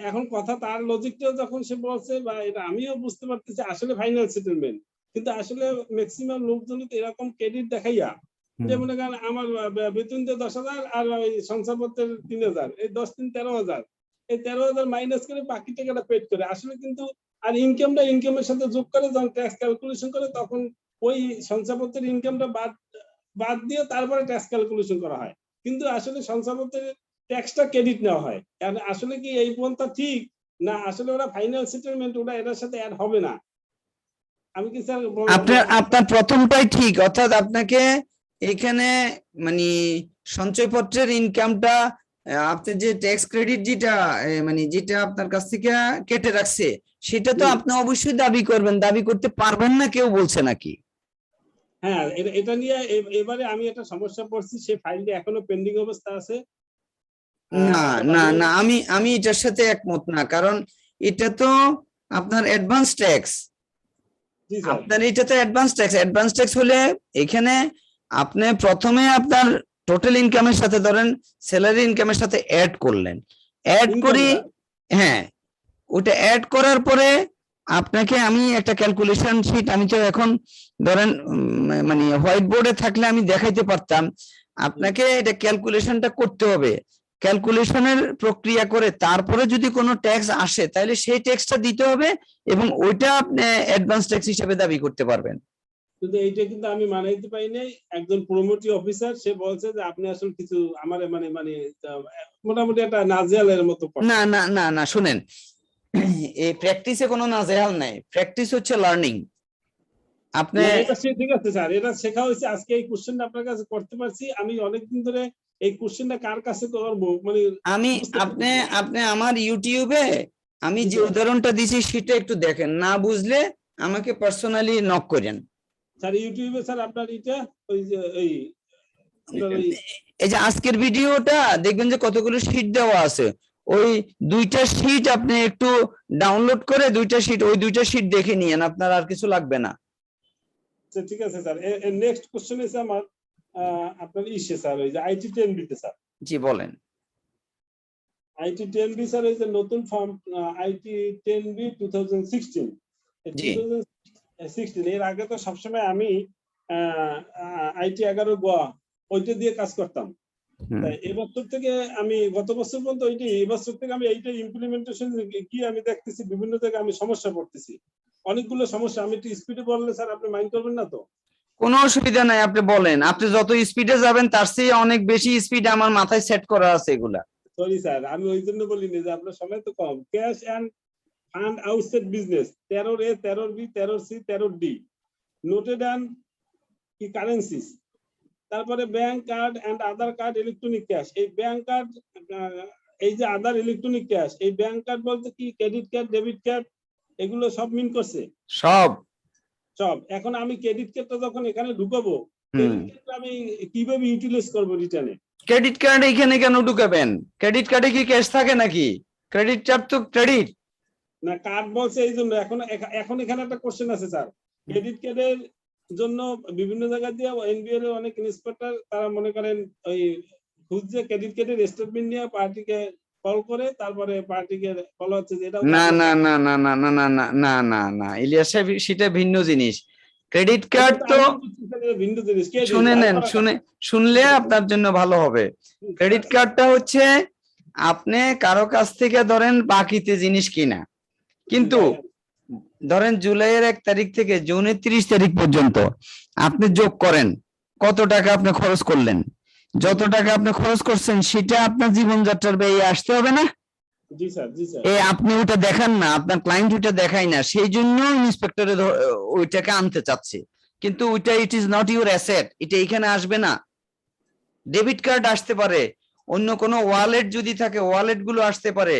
এখন কথা তার লজিকটাও যখন সে বলছে, বা এটা আমিও বুঝতে পারতেছি আসলে ফাইনাল সেটেলমেন্ট, কিন্তু আসলে ম্যাক্সিমাম লোকজন তো এরকম ক্রেডিট দেখাইয়া, যে মনে করেন আমার বেতন দিয়ে 10,000 আর ওই সঞ্চয়পত্রের 3,000, এই 10 3 13,000, এই 13,000 মাইনাস করে বাকি টাকাটা পেড করে আসলে কিন্তু, আর ইনকামটা ইনকামের সাথে যোগ করে যখন ট্যাক্স ক্যালকুলেশন করে তখন ওই সঞ্চয়পত্রের ইনকামটা বাদ দিয়ে তারপরে ট্যাক্স ক্যালকুলেশন করা হয়, কিন্তু আসলে সঞ্চয়পত্রের ট্যাক্সটা ক্রেডিট নেওয়া হয়। কারণ আসলে কি এই পন্থা ঠিক না? আসলে ওরা ফাইনাল সেটেলমেন্ট, ওরা এটার সাথে অ্যাড হবে না। আমি কি স্যার আপনার প্রথমটাই ঠিক, অর্থাৎ আপনাকে এখানে মানে সঞ্চয়পত্রের ইনকামটা আপনি যে ট্যাক্স ক্রেডিট যেটা মানে যেটা আপনার কাছ থেকে কেটে রাখছে সেটা তো আপনি অবশ্যই দাবি করবেন, দাবি করতে পারবেন না কেউ বলছে নাকি? হ্যাঁ, এটা নিয়ে এবারে আমি একটা সমস্যা পড়ছি, সেই ফাইলটা এখনো পেন্ডিং অবস্থা আছে। না না না, আমি এটার সাথে একমত না, কারণ এটা তো আপনার অ্যাডভান্স ট্যাক্স। জি স্যার। আপনার এটা তো অ্যাডভান্স ট্যাক্স হলে এখানে আপনি প্রথমে আপনার টোটাল ইনকামের সাথে ধরেন স্যালারি ইনকামের সাথে অ্যাড করলেন, অ্যাড করি, হ্যাঁ ওটা অ্যাড করার পরে আপনাকে আমি একটা ক্যালকুলেশন শিট, আমি তো এখন ধরেন মানে হোয়াইট বোর্ডে থাকলে আমি দেখাইতে পারতাম, আপনাকে এটা ক্যালকুলেশনটা করতে হবে, ক্যালকুলেশনের প্রক্রিয়া করে তারপরে যদি কোনো ট্যাক্স আসে তাহলে সেই ট্যাক্সটা দিতে হবে এবং ওইটা আপনি অ্যাডভান্স ট্যাক্স হিসেবে দাবি করতে পারবেন। কিন্তু এইটা কিন্তু আমি মানাইতে পারি নাই। একজন প্রমোটিভ অফিসার সে বলছে যে আপনি আসলে কিছু আমার মানে মানে মোটামুটি একটা নাজেহালের মতো কথা। না না না না, শুনেন, এই প্র্যাকটিসে কোনো নাজেহাল নাই, প্র্যাকটিস হচ্ছে লার্নিং। আপনি না, এটা ঠিক আছে স্যার, এটা শেখা হয়েছে। আজকে এই কোশ্চেনটা আপনার কাছে করতে পারছি। আমি অনেকদিন ধরে এই কোশ্চেনটা কার কাছে করবো মানে আমি বুঝতে আপনি পারছি না। আপনি আমার ইউটিউবে আমি জি যে স্যার। উদাহরণটা দিছি সেটা একটু দেখেন, না বুঝলে আমাকে পার্সোনালি নক করেন। স্যার ইউটিউবে স্যার আপনার এটা ওই যে এই আপনার ওই এই যে আজকের ভিডিওটা দেখবেন যে কতগুলো শীট দেওয়া আছে, ওই দুইটা শীট আপনি একটু ডাউনলোড করে দুইটা শীট, ওই দুইটা শীট দেখে নিয়েন, আপনার আর কিছু লাগবে না। আচ্ছা, ঠিক আছে স্যার। নেক্সট কোশ্চেন আছে আমার আপনার ইসে স্যার, ওই যে আইটি 10B তে স্যার। জি বলেন। আইটি 10B স্যার এই যে নতুন ফর্ম আইটি 10B 2016 জি 2016 এর আগে তো সবসময় আমি আইটি 11 গোয়া ওইটা দিয়ে কাজ করতাম। হুম। তাই এবছর থেকে আমি গত বছর পর্যন্ত ওইটি, এবছর থেকে আমি এইটা ইমপ্লিমেন্টেশন কি আমি দেখতেছি বিভিন্ন জায়গায় আমি সমস্যা পড়তেছি, অনেকগুলো সমস্যা। আমি একটু স্পিডে বললে স্যার আপনি মাইন্ড করবেন না তো? কোনো অসুবিধা নাই, আপনি বলেন। আপনি যত স্পিডে যাবেন তার চেয়ে অনেক বেশি স্পিড আমার মাথায় সেট করা আছে এগুলা। সরি স্যার, আমি ওই জন্য বলিনি যে আপনার সময় তো কম। Cash and fund outside business 13A 13B 13C 13D noted and কি কারেন্সিস। তারপরে bank card and other card electronic cash. এই ব্যাংক কার্ড এই যে আদার ইলেকট্রনিক ক্যাশ, এই ব্যাংক কার্ড বলতে কি ক্রেডিট কার্ড ডেবিট কার্ড এগুলো সব মিন করছে সব সব। এখন আমি ক্রেডিট কার্ডটা যখন এখানে ঢুকাবো, ক্রেডিট কার্ডটা আমি কিভাবে ইউটিলাইজ করব রিটার্নে? ক্রেডিট কার্ড এখানে কেন ঢুকাবেন? ক্রেডিট কার্ডে কি ক্যাশ থাকে নাকি? ক্রেডিট কার্ড তো ক্রেডিট না, কার্ড বলছে এই জন্য। এখন এখন এখানে একটা কোশ্চেন আছে স্যার, ক্রেডিট কার্ডের জন্য বিভিন্ন জায়গা দিয়ে এনবিএল এর অনেক ইন্সপেক্টর তারা মনে করেন ওই খুঁজছে ক্রেডিট কার্ডের স্টেটমেন্ট নিয়ে পার্টিকে কল করে, তারপরে পার্টিকে বলা হচ্ছে যে এটা না না না না না না না না না না না ইলিয়াস সাহেব, সেটা ভিন্ন জিনিস। ক্রেডিট কার্ড তো ভিন্ন জিনিস। শুনে নেন, শুনলে আপনার জন্য ভালো হবে। ক্রেডিট কার্ডটা হচ্ছে আপনি কারো কাছ থেকে ধরেন বাকিতে জিনিস কিনা, কিন্তু ধরেন জুলাইয়ের 1 তারিখ থেকে জুনের 30 তারিখ পর্যন্ত আপনি যোগ করেন কত টাকা আপনি খরচ করলেন। যত টাকা আপনি খরচ করছেন সেটা আপনার জীবনযাত্রার ব্যয়ে আসতে হবে না? জি স্যার, জি স্যার। আপনি ওটা দেখান না, আপনার ক্লায়েন্ট ওটা দেখায় না, সেই জন্য ইন্সপেক্টরে ওইটাকে আনতে চাচ্ছে, কিন্তু ওইটা it is not your asset, এটা এখানে আসবে না। ডেবিট কার্ড আসতে পারে, অন্য কোনো ওয়ালেট যদি থাকে ওয়ালেট গুলো আসতে পারে,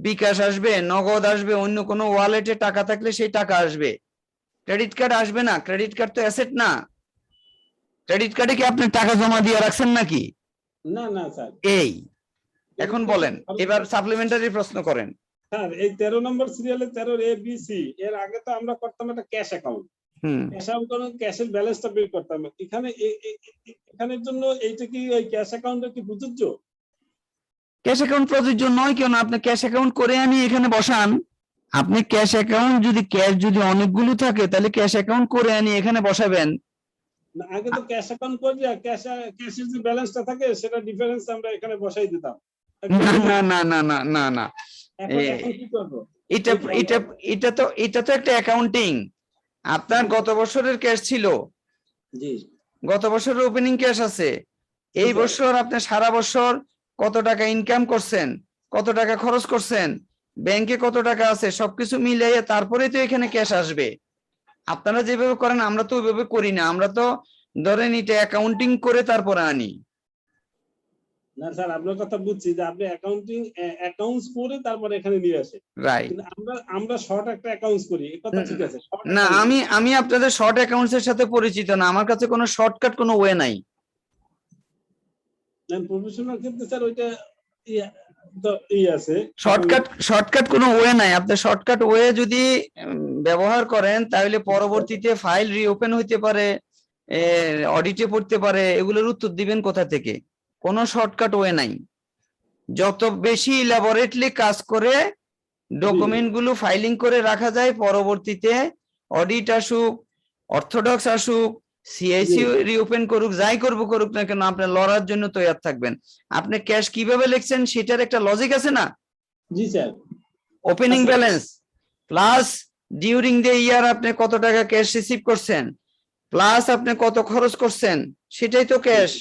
বিকাশ আসবে, নগদ আসবে, অন্য কোনো ওয়ালেটে টাকা থাকলে সেই টাকা আসবে। ক্রেডিট কার্ড আসবে না, ক্রেডিট কার্ড তো অ্যাসেট না। ক্রেডিট কার্ডে কি আপনি টাকা জমা দিয়ে রাখছেন নাকি? না না স্যার। এই এখন বলেন, এবার সাপ্লিমেন্টারি প্রশ্ন করেন। স্যার এই 13 নম্বর সিরিয়ালে 13ABC এর আগে তো আমরা করতাম একটা ক্যাশ অ্যাকাউন্ট। ক্যাশ অ্যাকাউন্ট ক্যাশের ব্যালেন্সটা বের করতাম। এখানে এখানের জন্য এইটা কি ওই ক্যাশ অ্যাকাউন্টে কি প্রযোজ্য? ক্যাশ অ্যাকাউন্ট প্রযোজ্য নয় কেন? আপনি ক্যাশ অ্যাকাউন্ট করে আনি এখানে বসান। আপনি ক্যাশ অ্যাকাউন্ট যদি ক্যাশ যদি অনেকগুলো থাকে তাহলে ক্যাশ অ্যাকাউন্ট করে আনি এখানে বসাবেন। না, আগে তো ক্যাশ অ্যাকাউন্ট করে ক্যাশের যে ব্যালেন্সটা থাকে সেটা ডিফারেন্স আমরা এখানে বসাই দিতাম। না না না না না না, এখন কি করব? এটা এটা এটা তো একটা অ্যাকাউন্টিং। আপনার গত বছরের ক্যাশ ছিল, জি গত বছরের ওপেনিং ক্যাশ আছে, এই বছর আপনি সারা বছর কত টাকা ইনকাম করছেন, কত টাকা খরচ করছেন, ব্যাংকে কত টাকা আছে, সবকিছু মিলিয়ে তারপরে তো এখানে ক্যাশ আসবে। আপনারা যেভাবে করেন আমরা তো ওইভাবে করি না, আমরা তো ধরেন এটা অ্যাকাউন্টিং করে তারপরে আনি। না স্যার, আপনার কথা বুঝছি যে আপনি অ্যাকাউন্টস করে তারপরে এখানে নিয়ে আসে, রাইট। কিন্তু আমরা শর্ট একটা অ্যাকাউন্টস করি, এই কথা ঠিক আছে। না, আমি আপনাদের শর্ট অ্যাকাউন্টস এর সাথে পরিচিত না, আমার কাছে কোনো শর্টকাট কোনো ওয়ে নাই। প্রফেশনাল ক্ষেত্রে স্যার ওইটা আছে, শর্টকাট কোনো ওয়ে নাই। আপনি শর্টকাট ওয়ে যদি ব্যবহার করেন তাহলে পরবর্তীতে ফাইল রিওপেন হইতে পারে, অডিটে পড়তে পারে, এগুলোর উত্তর দিবেন কোথা থেকে? কোনো শর্টকাট ওয়ে নাই। যত বেশি ইলাবোরেটলি কাজ করে ডকুমেন্ট গুলো ফাইলিং করে রাখা যায়, পরবর্তীতে অডিট আসুক, অর্থোডক্স আসুক, সিআইসি রিওপেন করুক, যাই করুক না কেন, আপনি লড়ার জন্য তৈরি থাকবেন। আপনি ক্যাশ কিভাবে লিখছেন সেটার একটা লজিক আছে না? জি sir. Opening balance plus during the year আপনি কত টাকা ক্যাশ রিসিভ করছেন, প্লাস আপনি কত খরচ করছেন সেটাই তো ক্যাশ।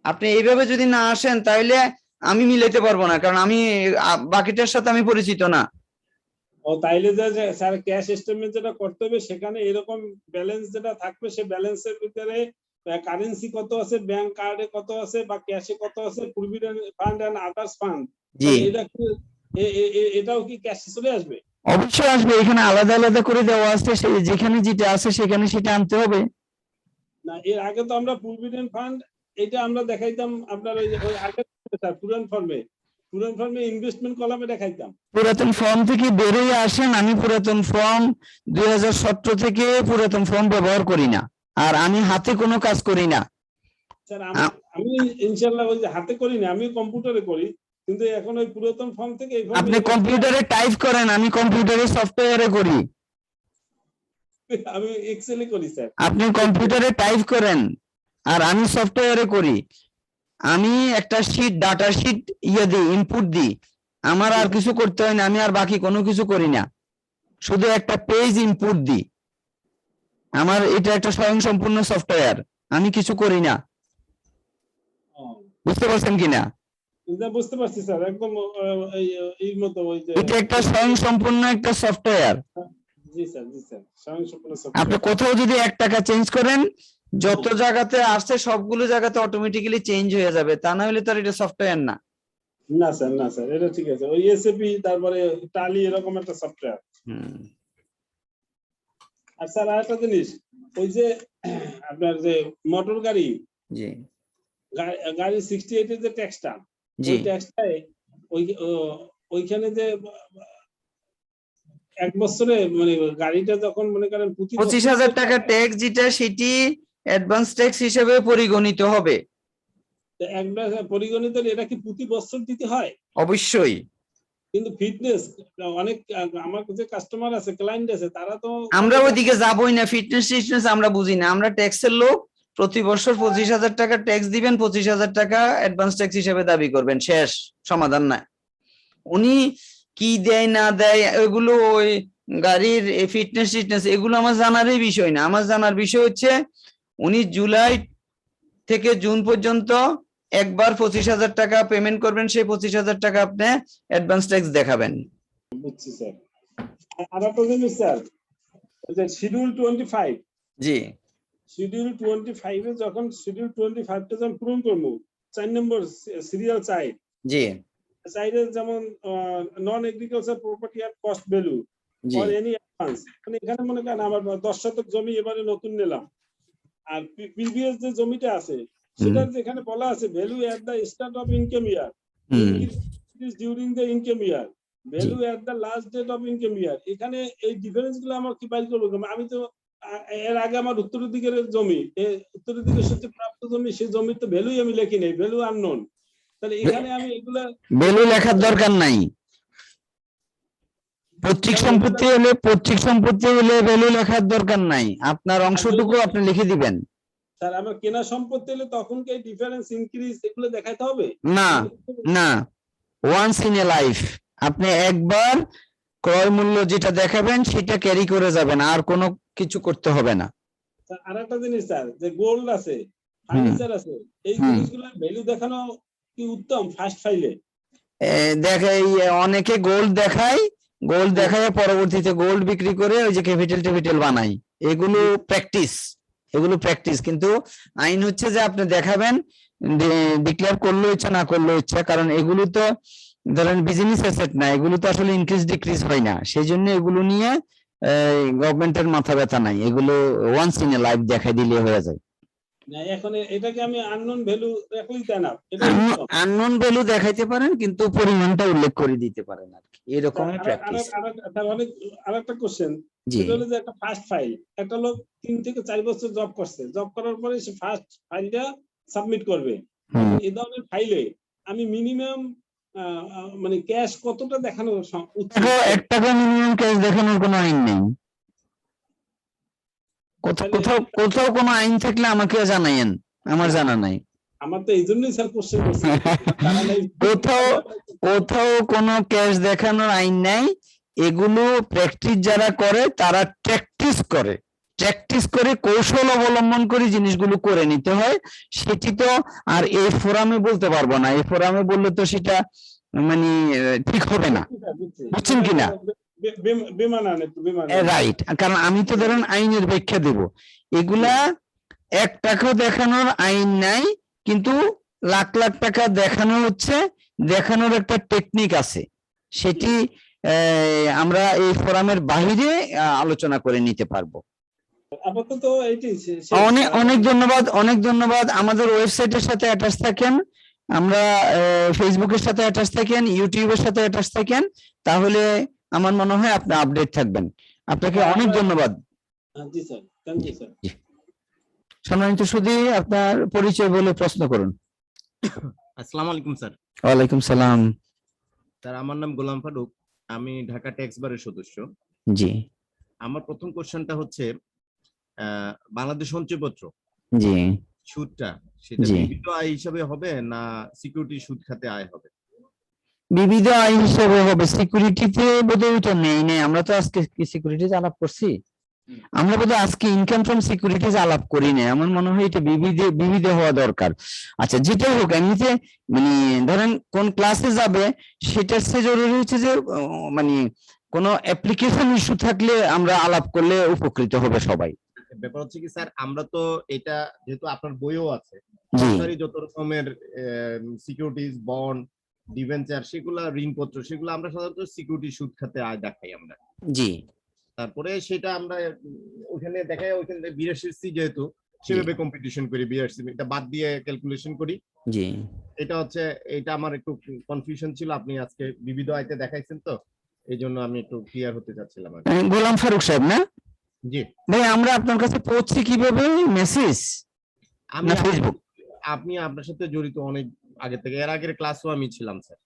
আপনি এইভাবে যদি না আসেন তাহলে আমি মিলাইতে পারবো না, কারণ আমি বাকিটার সাথে আমি পরিচিত না। ও তাইলে যে স্যার ক্যাশ স্টেটমেন্ট যেটা করতে হবে সেখানে এরকম ব্যালেন্স যেটা থাকবে সে ব্যালেন্সের ভিতরে কারেন্সি কত আছে, ব্যাংক কার্ডে কত আছে বা ক্যাশে কত আছে, provident fund and others fund, জি এটা কি এটাও কি ক্যাশে চলে আসবে? অবশ্যই আসবে, এখানে আলাদা আলাদা করে দেওয়া আছে, যেখানে যেটা আছে সেখানে সেটা আনতে হবে। না এর আগে তো আমরা প্রভিডেন্ট ফান্ড এটা আমরা দেখাইতাম আপনার ওই আগে পুরান ফর্মে ইনভেস্টমেন্ট কলামে দেখাইতাম। পুরাতন ফর্ম থেকে বেরোয় আসেন, আমি পুরাতন ফর্ম 2017 থেকে পুরাতন ফর্ম ব্যবহার করি না, আর আমি হাতে কোনো কাজ করি না। স্যার আমি ইনশাআল্লাহ ওই যে হাতে করি না, আমি কম্পিউটারে করি, কিন্তু এখন ওই পুরাতন ফর্ম থেকে এই ফর্মে আপনি কম্পিউটারে টাইপ করেন, আমি কম্পিউটারে সফটওয়্যারে করি। আমি এক্সেলে করি স্যার। আপনি কম্পিউটারে টাইপ করেন আর আমি সফটওয়্যারে করি। আমি একটা শীট, ডাটা শীট দিই, ইনপুট দিই, আমার আর কিছু করতে হয় না, আমি আর বাকি কোনো কিছু করি না, শুধু একটা পেজ ইনপুট দিই। আমার এটা একটা স্বয়ংসম্পূর্ণ সফটওয়্যার, আমি কিছু করি না। বুঝতে পারছেন কিনা? বুঝতে পারছি স্যার, একদম এই মতো ওই যে এটা একটা স্বয়ংসম্পূর্ণ একটা সফটওয়্যার। জি স্যার স্বয়ংসম্পূর্ণ আপনি সফটওয়্যার। কোথাও যদি 1 টাকা চেঞ্জ করেন, যত জায়গাতে আসছে সবগুলো জায়গাতে অটোমেটিক্যালি চেঞ্জ হয়ে যাবে, তা না হলে তো আর এটা সফটওয়্যার না। না স্যার এটা ঠিক আছে, ওই এসএপি তারপরে টালি এরকম একটা সফটওয়্যার। আর স্যার আরেকটা জিনিস, ওই যে আপনার যে মোটর গাড়ি, জি গাড়ি 68 এর যে ট্যাক্সটা, জি ওই ট্যাক্সটাই ওইখানে যে 1 বছরে মানে গাড়িটা যখন মনে করেন 25,000 টাকা ট্যাক্স যেটা, সেটি অ্যাডভান্স ট্যাক্স হিসেবে পরিগণিত হবে। একবার পরিগণিত হলে এটা কি প্রতি বছর দিতে হয়? অবশ্যই। কিন্তু ফিটনেস অনেক আমার যে কাস্টমার আছে, ক্লায়েন্ট আছে, তারা তো আমরা ওইদিকে যাবোই না, ফিটনেস আমরা বুঝি না, আমরা ট্যাক্সের লোক। প্রতি বছর 25,000 টাকা ট্যাক্স দিবেন, 25,000 টাকা অ্যাডভান্স ট্যাক্স হিসেবে দাবি করবেন, শেষ, সমাধান নাই। উনি কি দেয় না দেয় ওইগুলো, ওই গাড়ির ফিটনেস এগুলো আমার জানারই বিষয় না। আমার জানার বিষয় হচ্ছে উনি জুলাই থেকে জুন পর্যন্ত একবার 25,000 টাকা পেমেন্ট করবেন, সেই 25,000 টাকা আপনি অ্যাডভান্স ট্যাক্স দেখাবেন। বুঝছি স্যার। আর একটা জিনিস স্যার, যে শিডিউল 25, জি শিডিউল 25 এ যখন শিডিউল 25 টা যখন পূরণ করবো, 4 নম্বর সিরিয়াল চাই, জি চাইলে যেমন নন agriculture property at cost value G or any advance, মানে এখানে মনে করেন আমার 10 শতক জমি এবারে নতুন নিলাম, আর প্রিভিয়াস যে জমিটা আছে সেটা যেখানে বলা আছে value at the start of income year, increase during the income year, value at the last date of income year, এখানে এই ডিফারেন্স গুলো আমার কি বাইর করবো? আমি তো এর আগে আমার উত্তরের দিকের জমি, উত্তরের দিকের সত্যি প্রাপ্ত জমি, সেই জমির তো ভ্যালুই আমি লিখি নাই, ভ্যালু আননোন, তাহলে এখানে আমি এগুলা ভ্যালু লেখার দরকার নাই। পৈতৃক সম্পত্তি হলে ভ্যালু লেখার দরকার নাই, আপনার অংশটুকু আপনি লিখে দিবেন। স্যার আমার কেনা সম্পত্তি হলে তখন কি ডিফারেন্স ইনক্রিজ এগুলো দেখাইতে হবে? না না, ওয়ান্স ইন এ লাইফ আপনি একবার ক্রয় মূল্য যেটা দেখাবেন সেটা ক্যারি করে যাবেন, আর কোনো কিছু করতে হবে না। আর একটা জিনিস স্যার, যে গোল্ড আছে, ফার্নিচার আছে, এই জিনিসগুলো ভ্যালু দেখানো কি উত্তম ফার্স্ট ফাইলে? দেখাই, অনেকে গোল্ড দেখায়, গোল্ড দেখায় পরবর্তীতে গোল্ড বিক্রি করে ওই যে ক্যাপিটাল বানাই, এগুলো প্র্যাকটিস। কিন্তু আইন হচ্ছে যে আপনি দেখাবেন, ডিক্লেয়ার করলো ইচ্ছা না করলো ইচ্ছা, কারণ এগুলো তো ধরেন বিজনেস অ্যাসেট না, এগুলো তো আসলে ইনক্রিজ ডিক্রিজ হয় না, সেই জন্য এগুলো নিয়ে গভর্নমেন্টের মাথা ব্যথা নাই, এগুলো ওয়ান্স ইন এ লাইফ দেখাই দিলে হয়ে যায়। না এখন এটাকে আমি আননোন ভ্যালু রাখলেই তাই না, আননোন ভ্যালু দেখাইতে পারেন কিন্তু পরিমাণটা উল্লেখ করে দিতে পারেন আর কি, এরকমই প্র্যাকটিস। আরেকটা কোশ্চেন, সেটা হলো যে একটা ফার্স্ট ফাইল, একটা লোক 3 থেকে 4 বছর জব করছে, জব করার পরে সে ফার্স্ট ফাইলটা সাবমিট করবে, এই ধরনের ফাইলে আমি মিনিমাম মানে ক্যাশ কতটা দেখানো উচিত? 1 টাকা মিনিমাম ক্যাশ দেখানোর কোনো আইন নেই। কোথাও কোনো আইন থাকলে আমাকে জানাইয়েন, আমার জানা নাই। আমার তো এই জন্যই স্যার কোশ্চেন করছি, কোথাও কোনো ক্যাশ দেখানোর আইন নাই, এগুলো প্র্যাকটিস যারা করে তারা প্র্যাকটিস করে, প্র্যাকটিস করে কৌশল অবলম্বন করে জিনিসগুলো করে নিতে হয়। সেটি তো আর এই ফোরামে বলতে পারবো না, এই ফোরামে বললে তো সেটা মানে ঠিক হবে না, বুঝছেন কিনা? বিমানান একটু বিমানান রাইট, কারণ আমি তো ধরেন আইনের ব্যাখ্যা দেব, এগুলা 1 টাকাও দেখানোর আইন নাই, কিন্তু লাখ লাখ টাকা দেখানো হচ্ছে, দেখানোর একটা টেকনিক আছে, সেটি আমরা এই ফোরামের বাইরে আলোচনা করে নিতে পারবো। আপাতত এইটাই শেষ। অনেক অনেক ধন্যবাদ, অনেক ধন্যবাদ। আমাদের ওয়েবসাইটের সাথে অ্যাটাচ থাকেন, আমরা ফেসবুকের সাথে অ্যাটাচ থাকেন, ইউটিউবের সাথে অ্যাটাচ থাকেন, তাহলে আমার মনে হয় আপনি আপডেট থাকবেন। আপনাকে অনেক ধন্যবাদ। জি স্যার, থ্যাংক ইউ স্যার। সম্মানিত সুধী, আপনার পরিচয় বলে প্রশ্ন করুন। আসসালামু আলাইকুম স্যার। ওয়ালাইকুম সালাম। স্যার আমার নাম গোলাম ফারুক, আমি ঢাকা ট্যাক্স বারের সদস্য। জি আমার প্রথম কোশ্চেনটা হচ্ছে বাংলাদেশ সঞ্চয়পত্র জি সুদটা সেটা জি। বিবিধ আয় হিসাবে হবে না সিকিউরিটি সুদ খাতে আয় হবে? বিবিধ আয় হিসেবে হবে, সিকিউরিটিতে বোধহয় তো নেই, আমরা তো আজকে কি সিকিউরিটিতে আলাপ করছি? আমরা বোধহয় আজকে ইনকাম ফ্রম সিকিউরিটিজ আলাপ করি না, আমার মনে হয় এটা বিবিধ হওয়া দরকার। আচ্ছা, যেটাই হোক, এমনিতে মানে ধরেন কোন ক্লাসে যাবে সেটার চেয়ে জরুরি হচ্ছে যে মানে কোনো অ্যাপ্লিকেশন ইস্যু থাকলে আমরা আলাপ করলে উপকৃত হবে সবাই। ব্যাপার হচ্ছে কি স্যার, আমরা তো এটা যেহেতু আপনার বইও আছে, জি সরকারি যত রকমের সিকিউরিটিজ, বন্ড, ডিবেঞ্চার, সেগুলা ঋণপত্র, সেগুলো আমরা সাধারণত সিকিউরিটি সুদ খাতে আয় দেখাই আমরা। জি তারপরে সেটা আমরা ওখানে দেখাই, ওখানে 82 যেহেতু সেভাবে কম্পিটিশন করি, 82 এটা বাদ দিয়ে ক্যালকুলেশন করি। জি। এটা হচ্ছে, এটা আমার একটু কনফিউশন ছিল, আপনি আজকে বিবিধ আয়তে দেখাইছেন তো এই জন্য আমি একটু ক্লিয়ার হতে চাচ্ছিলাম আর কি। গোলাম ফারুক সাহেব না? জি ভাই, আমরা আপনার কাছে পৌঁছি কিভাবে? মেসেজ আমি না ফেসবুক? আপনি আপনার সাথে জড়িত অনেক আগে থেকে, এর আগের ক্লাসও আমি ছিলাম স্যার।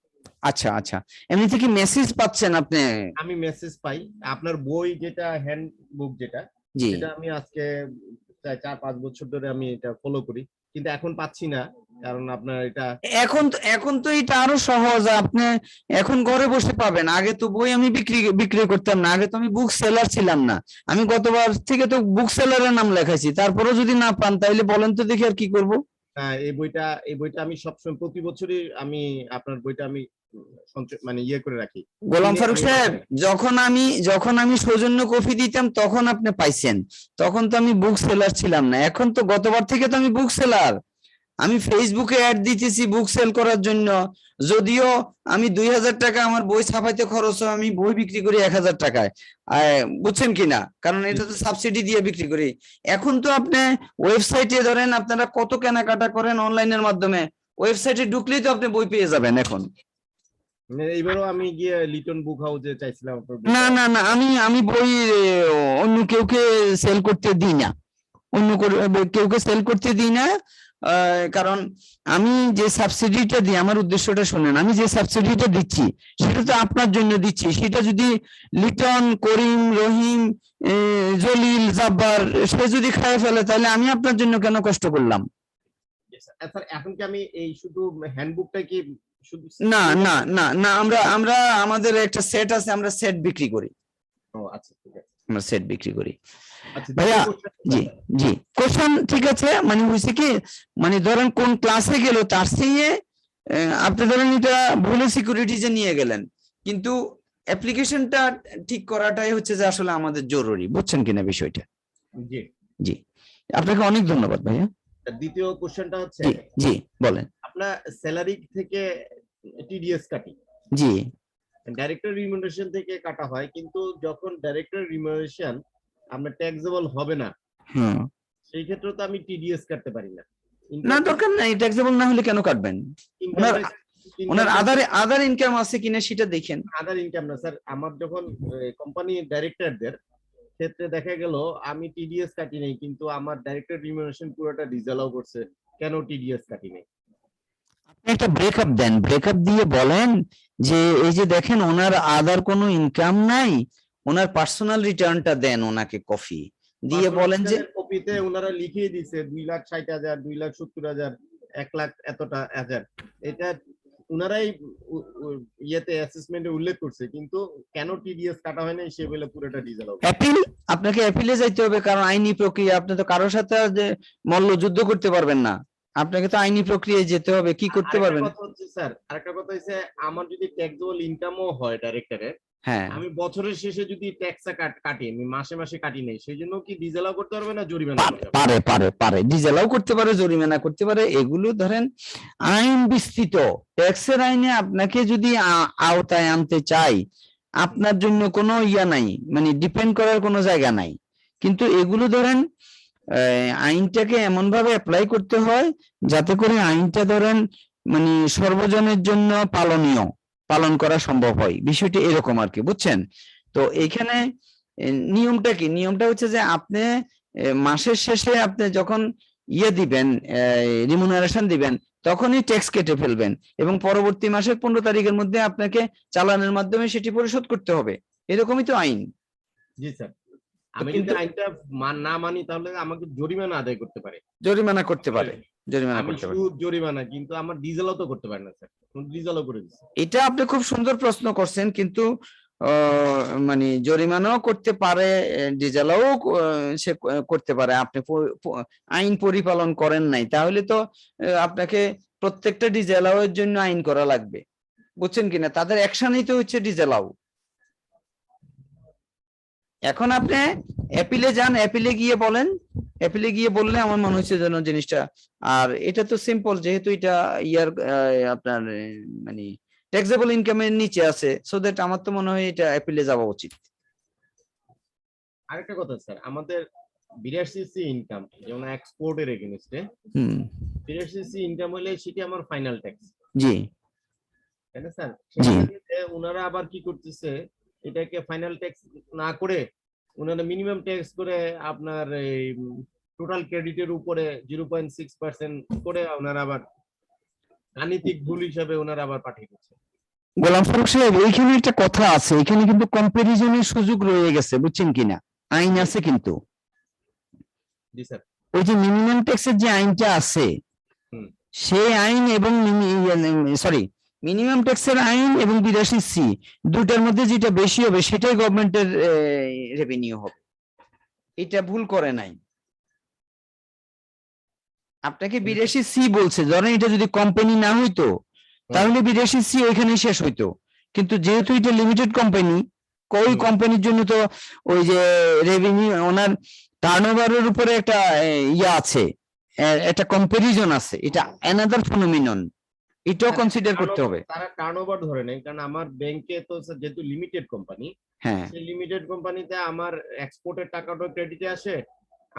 আচ্ছা আচ্ছা, এমনিতে কি মেসেজ পাচ্ছেন আপনি? আমি মেসেজ পাই, আপনার বই যেটা হ্যান্ড বুক যেটা, জি সেটা আমি আজকে 4-5 বছর ধরে আমি এটা ফলো করি, কিন্তু এখন পাচ্ছি না, কারণ আপনার এটা এখন তো এটা আরো সহজ, আপনি এখন ঘরে বসে পাবেন। আগে তো বই আমি বিক্রি করতাম না, আগে তো আমি বুক সেলার ছিলাম না। আমি গতবার থেকে তো বুক সেলারের নাম লেখাইছি, তারপরেও যদি না পান তাহলে বলেন তো দেখি আর কি করব। এই বইটা আমি সবসময় প্রতি বছরই আমি আপনার বইটা আমি মানে ইয়ে করে রাখি। গোলাম ফারুক সাহেব, যখন আমি সৌজন্য কফি দিতাম তখন আপনি পাইছেন, তখন তো আমি বুক সেলার ছিলাম না। এখন তো গতবার থেকে তো আমি বুক সেলার, আমি ফেসবুকে অ্যাড দিতেছি বুক সেল করার জন্য, যদিও আমি 2000 টাকা আমার বই ছাপাইতে খরচ হয়, আমি বই বিক্রি করি 1000 টাকায়, বুঝছেন কিনা? কারণ এটা তো সাবসিডি দিয়ে বিক্রি করি। এখন তো আপনি ওয়েবসাইটে ধরেন আপনারা কত কেনাকাটা করেন অনলাইনের মাধ্যমে, ওয়েবসাইটে ঢুকলেই তো আপনি বই পেয়ে যাবেন এখন। এইবারও আমি গিয়ে লিটন বুক হাউসে চাইছিলাম আপনার না না না, আমি বই অন্য কেউকে সেল করতে দিই না, কেউকে সেল করতে দিই না। কারণ আমি যে সাবসিডিটা দিই, আমার উদ্দেশ্যটা শুনেন, আমি যে সাবসিডিটা দিচ্ছি সেটা তো আপনার জন্য দিচ্ছি, সেটা যদি লিটন, করিম, রহিম, জলিল, জাব্বার সে যদি খায় ফেলে তাহলে আমি আপনার জন্য কেন কষ্ট করলাম? স্যার এখন কি আমি এই শুধু হ্যান্ডবুকটা কি শুধু? না না না না, আমরা আমাদের একটা সেট আছে, আমরা সেট বিক্রি করি। ও আচ্ছা, ঠিক আছে, আমরা সেট বিক্রি করি। আচ্ছা ভাইয়া, জি জি, কোশ্চেন ঠিক আছে, মানে হয়েছে কি, মানে ধরেন কোন ক্লাসে গেল তার চেয়ে আপনি ধরেন এটা ভুলে সিকিউরিটিজে নিয়ে গেলেন, কিন্তু অ্যাপ্লিকেশনটা ঠিক করাটাই হচ্ছে যে আসলে আমাদের জরুরি, বুঝছেন কিনা বিষয়টা? জি জি, আপনাকে অনেক ধন্যবাদ ভাইয়া। দ্বিতীয় কোশ্চেনটা হচ্ছে, জি জি বলেন। আপনার স্যালারি থেকে টিডিএস কাটি, জি ডাইরেক্টর রিমিউনারেশন থেকে কাটা হয়, কিন্তু যখন ডাইরেক্টর রিমিউনারেশন আপনার ট্যাক্সেবল হবে না, হুম, সেই ক্ষেত্রে তো আমি টিডিএস কাটতে পারি না। না দরকার নাই, ট্যাক্সেবল না হলে কেন কাটবেন? ওনার আদার ইনকাম আছে কিনা সেটা দেখেন। আদার ইনকাম না স্যার, আমার যখন কোম্পানি ডাইরেক্টরদের ক্ষেত্রে দেখা গেল আমি টিডিএস কাটি নাই, কিন্তু আমার ডাইরেক্টর রিমিউনারেশন পুরোটা ডিসঅ্যালাউ করছে, কেন টিডিএস কাটি নাই? আপনি একটা ব্রেকআপ দেন, ব্রেকআপ দিয়ে বলেন যে এই যে দেখেন ওনার আদার কোনো ইনকাম নাই, ওনার পার্সোনাল রিটার্নটা দেন ওনাকে, কফি দিয়ে বলেন যে কপিতে ওনারা লিখিয়ে দিয়েছে 2,60,000, 2,70,000, 1,00,000 এতটা হাজার, এটা উনারাই ইয়েতে অ্যাসেসমেন্টে উল্লেখ করছে, কিন্তু কেন টিডিএস কাটা হয় না সে বলে পুরোটা ডিজেলাও। অ্যাপিল, আপনাকে অ্যাপিলে যাইতে হবে, কারণ আইনি প্রক্রিয়া। আপনি তো কারোর সাথে যে মল্লযুদ্ধ করতে পারবেন না, আপনাকে তো আইনি প্রক্রিয়ায় যেতে হবে। কি করতে আরেকটা পারবেন? কথা হচ্ছে স্যার, আরেকটা কথা হচ্ছে আমার যদি ট্যাক্সেবল ইনকামও হয় ডাইরেক্টরের, হ্যাঁ, আমি বছরের শেষে যদি ট্যাক্সটা কাটি, আমি মাসে মাসে কাটি নেই, সেই জন্য কি ডিজেলাও করতে পারবে না জরিমানা করতে পারবে? পারে পারে পারে ডিজেলাও করতে পারে, জরিমানা করতে পারে। এগুলো ধরেন আইন বিস্তৃত। ট্যাক্সের আইনে আপনাকে যদি আওতায় আনতে চাই, আপনার জন্য কোনো ইয়া নাই, মানে ডিপেন্ড করার কোনো জায়গা নাই। কিন্তু এগুলো ধরেন আইনটাকে এমন ভাবে অ্যাপ্লাই করতে হয় যাতে করে আইনটা ধরেন মানে সর্বজনের জন্য পালন করা সম্ভব হয়। বিষয়টা এরকম আর কি, বুঝছেন? তো এইখানে নিয়মটা কি? নিয়মটা হচ্ছে যে আপনি মাসের শেষে আপনি যখন দিবেন, রিমুনারেশন দিবেন, তখনই ট্যাক্স কেটে ফেলবেন এবং পরবর্তী মাসের 15 তারিখের মধ্যে আপনাকে চালানের মাধ্যমে সেটি পরিশোধ করতে হবে। এরকমই তো আইন। জি স্যার, আমি যদি কিন্তু আইনটা না মানি তাহলে আমাকে জরিমানা আদায় করতে পারে। জরিমানা করতে পারে, জরিমানা আমি করতে পারে। সুদ জরিমানা, কিন্তু আমার ডিজেলও তো করতে পারে না স্যার, ডিজেলও করে দিচ্ছে। এটা আপনি খুব সুন্দর প্রশ্ন করছেন, কিন্তু মানে জরিমানাও করতে পারে, ডিজেলাও সে করতে পারে। আপনি আইন পরিপালন করেন নাই, তাহলে তো আপনাকে প্রত্যেকটা ডিজেলাও এর জন্য আইন করা লাগবে, বুঝছেন কিনা? তাদের অ্যাকশনই তো হচ্ছে ডিজেলাও। এখন আপনি অ্যাপিলে যান, অ্যাপিলে গিয়ে বলেন, অ্যাপিলে গিয়ে বললে আমার মনে হচ্ছে যেন জিনিসটা, আর এটা তো সিম্পল, যেহেতু এটা আপনার মানে ট্যাক্সেবল ইনকামের নিচে আছে, সো দ্যাট আমার তো মনে হয় এটা অ্যাপিলে যাওয়া উচিত। আরেকটা কথা স্যার, আমাদের 82 ইনকাম যেমন এক্সপোর্টের এগেইনস্টে, 82 ইনকাম হলে সেটা আমার ফাইনাল ট্যাক্স, জি তাই না স্যার? জি। সেক্ষেত্রে ওনারা আবার কি করতেছে, এটাকে ফাইনাল ট্যাক্স না করে ওনারা মিনিমাম ট্যাক্স করে আপনার এই টোটাল ক্রেডিটের উপরে 0.6% করে ওনারা আবার গাণিতিক ভুল হিসাবে ওনারা আবার পাঠিয়ে দিচ্ছে। গোলাম ফারুক সাহেব, এইখানে একটা কথা আছে, এখানে কিন্তু কম্পারিজনের সুযোগ রয়ে গেছে, বুঝছেন কিনা? আইন আছে কিন্তু, জি স্যার। ওই যে মিনিমাম ট্যাক্সের যে আইনটা আছে, সেই আইন এবং মিনিমাম ট্যাক্সের আইন এবং 82C দুটার মধ্যে যেটা বেশি হবে সেটাই গভর্নমেন্টের রেভিনিউ হবে। এটা ভুল করে নাই। আপনাকে 82C বলছে, ধরেন এটা যদি কোম্পানি না হইতো তাহলে 82C ওইখানে শেষ হইতো, কিন্তু যেহেতু এটা লিমিটেড কোম্পানি, ওই কোম্পানির জন্য তো ওই যে রেভিনিউ ওনার টার্নওভারের উপরে একটা ইয়া আছে, একটা কম্পারিজন আছে, এটা অ্যানাদার ফিনোমিনন, এটাও কনসিডার করতে হবে। তারা টার্নওভার ধরে নেই, কারণ আমার ব্যাংকে তো যেহেতু লিমিটেড কোম্পানি, হ্যাঁ, সেই লিমিটেড কোম্পানিতে আমার এক্সপোর্টের টাকাটাও ক্রেডিটে আসে,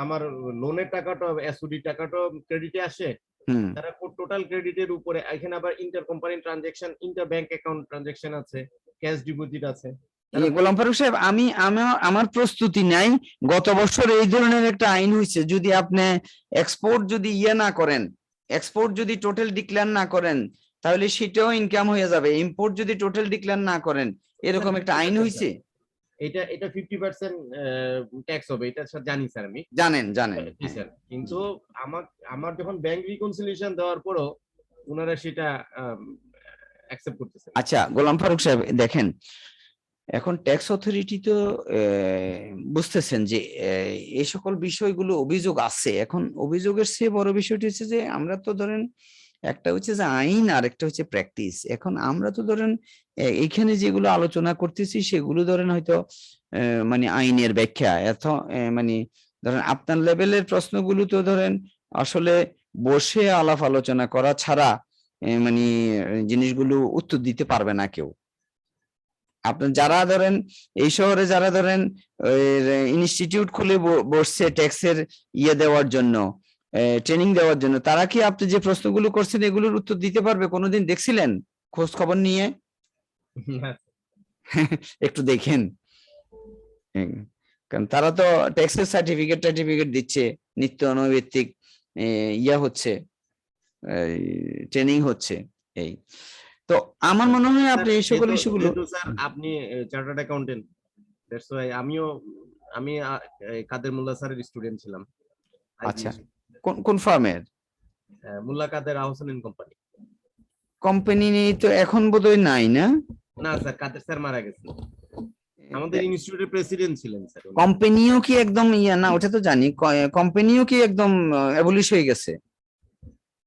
আমার লোনের টাকাটাও এসওডি টাকাটাও ক্রেডিটে আসে, তারা টোটাল ক্রেডিটের উপরে এখানে আবার inter company transaction, inter bank account transaction আছে, ক্যাশ ডিপোজিট আছে। গোলাম ফারুক সাহেব, আমার প্রস্তুতি নাই। গত বছর এই ধরনের একটা আইন হয়েছে, যদি আপনি এক্সপোর্ট যদি না করেন, এক্সপোর্ট যদি টোটাল ডিক্লেয়ার না করেন, তাহলে সেটাও ইনকাম হয়ে যাবে। ইম্পোর্ট যদি টোটাল ডিক্লেয়ার না করেন, এরকম একটা আইন হয়েছে। এটা 50% ট্যাক্স হবে, এটা স্যার জানি স্যার, আমি জানেন। জি স্যার, কিন্তু আমার যখন ব্যাংক রিকনসিলিয়েশন দেওয়ার পরও ওনারা সেটা অ্যাকসেপ্ট করতেছে। আচ্ছা গোলাম ফারুক সাহেব, দেখেন এখন ট্যাক্স অথরিটি তো বুঝতেছেন যে এই সকল বিষয়গুলো অভিযোগ আছে। এখন অভিযোগের চেয়ে বড় বিষয়টি হচ্ছে যে আমরা তো ধরেন একটা হচ্ছে যে আইন আর একটা হচ্ছে প্র্যাকটিস। এখন আমরা তো ধরেন এখানে যেগুলো আলোচনা করতেছি সেগুলো ধরেন হয়তো মানে আইনের ব্যাখ্যা, মানে ধরেন আপনার লেভেলের প্রশ্নগুলো তো ধরেন আসলে বসে আলাপ আলোচনা করা ছাড়া মানে জিনিসগুলো উত্তর দিতে পারবে না কেউ। আপনার যারা ধরেন এই শহরে যারা ধরেন ইনস্টিটিউট খুলে বসছে ট্যাক্সের দেওয়ার জন্য, ট্রেনিং দেওয়ার জন্য, তারা কি আপনি যে প্রশ্নগুলো করছেন এগুলোর উত্তর দিতে পারবে? কোনোদিন দেখছিলেন খোঁজ খবর নিয়ে? একটু দেখেন, কারণ তারা তো ট্যাক্সের সার্টিফিকেট দিচ্ছে, নিত্য নৈমিত্তিক হচ্ছে, ট্রেনিং হচ্ছে। এই তো আমার মনে হয় আপনি এই সকল ইস্যুগুলো, স্যার আপনি চার্টার্ড অ্যাকাউন্টেন্ট, দ্যাটস ওয়াই আমি কাদের মোল্লা স্যারের স্টুডেন্ট ছিলাম। আচ্ছা, কোন ফার্মের? মোল্লা কাদের আহসান কোম্পানি। কোম্পানি তো এখন বোধহয় নাই না? না স্যার, কাদের স্যার মারা গেছে, আমাদের ইনস্টিটিউটের প্রেসিডেন্ট ছিলেন স্যার উনি। কোম্পানিও কি একদম ইয়া না? ওটা তো জানি, কোম্পানিও কি একদম অ্যাবলিশ হয়ে গেছে?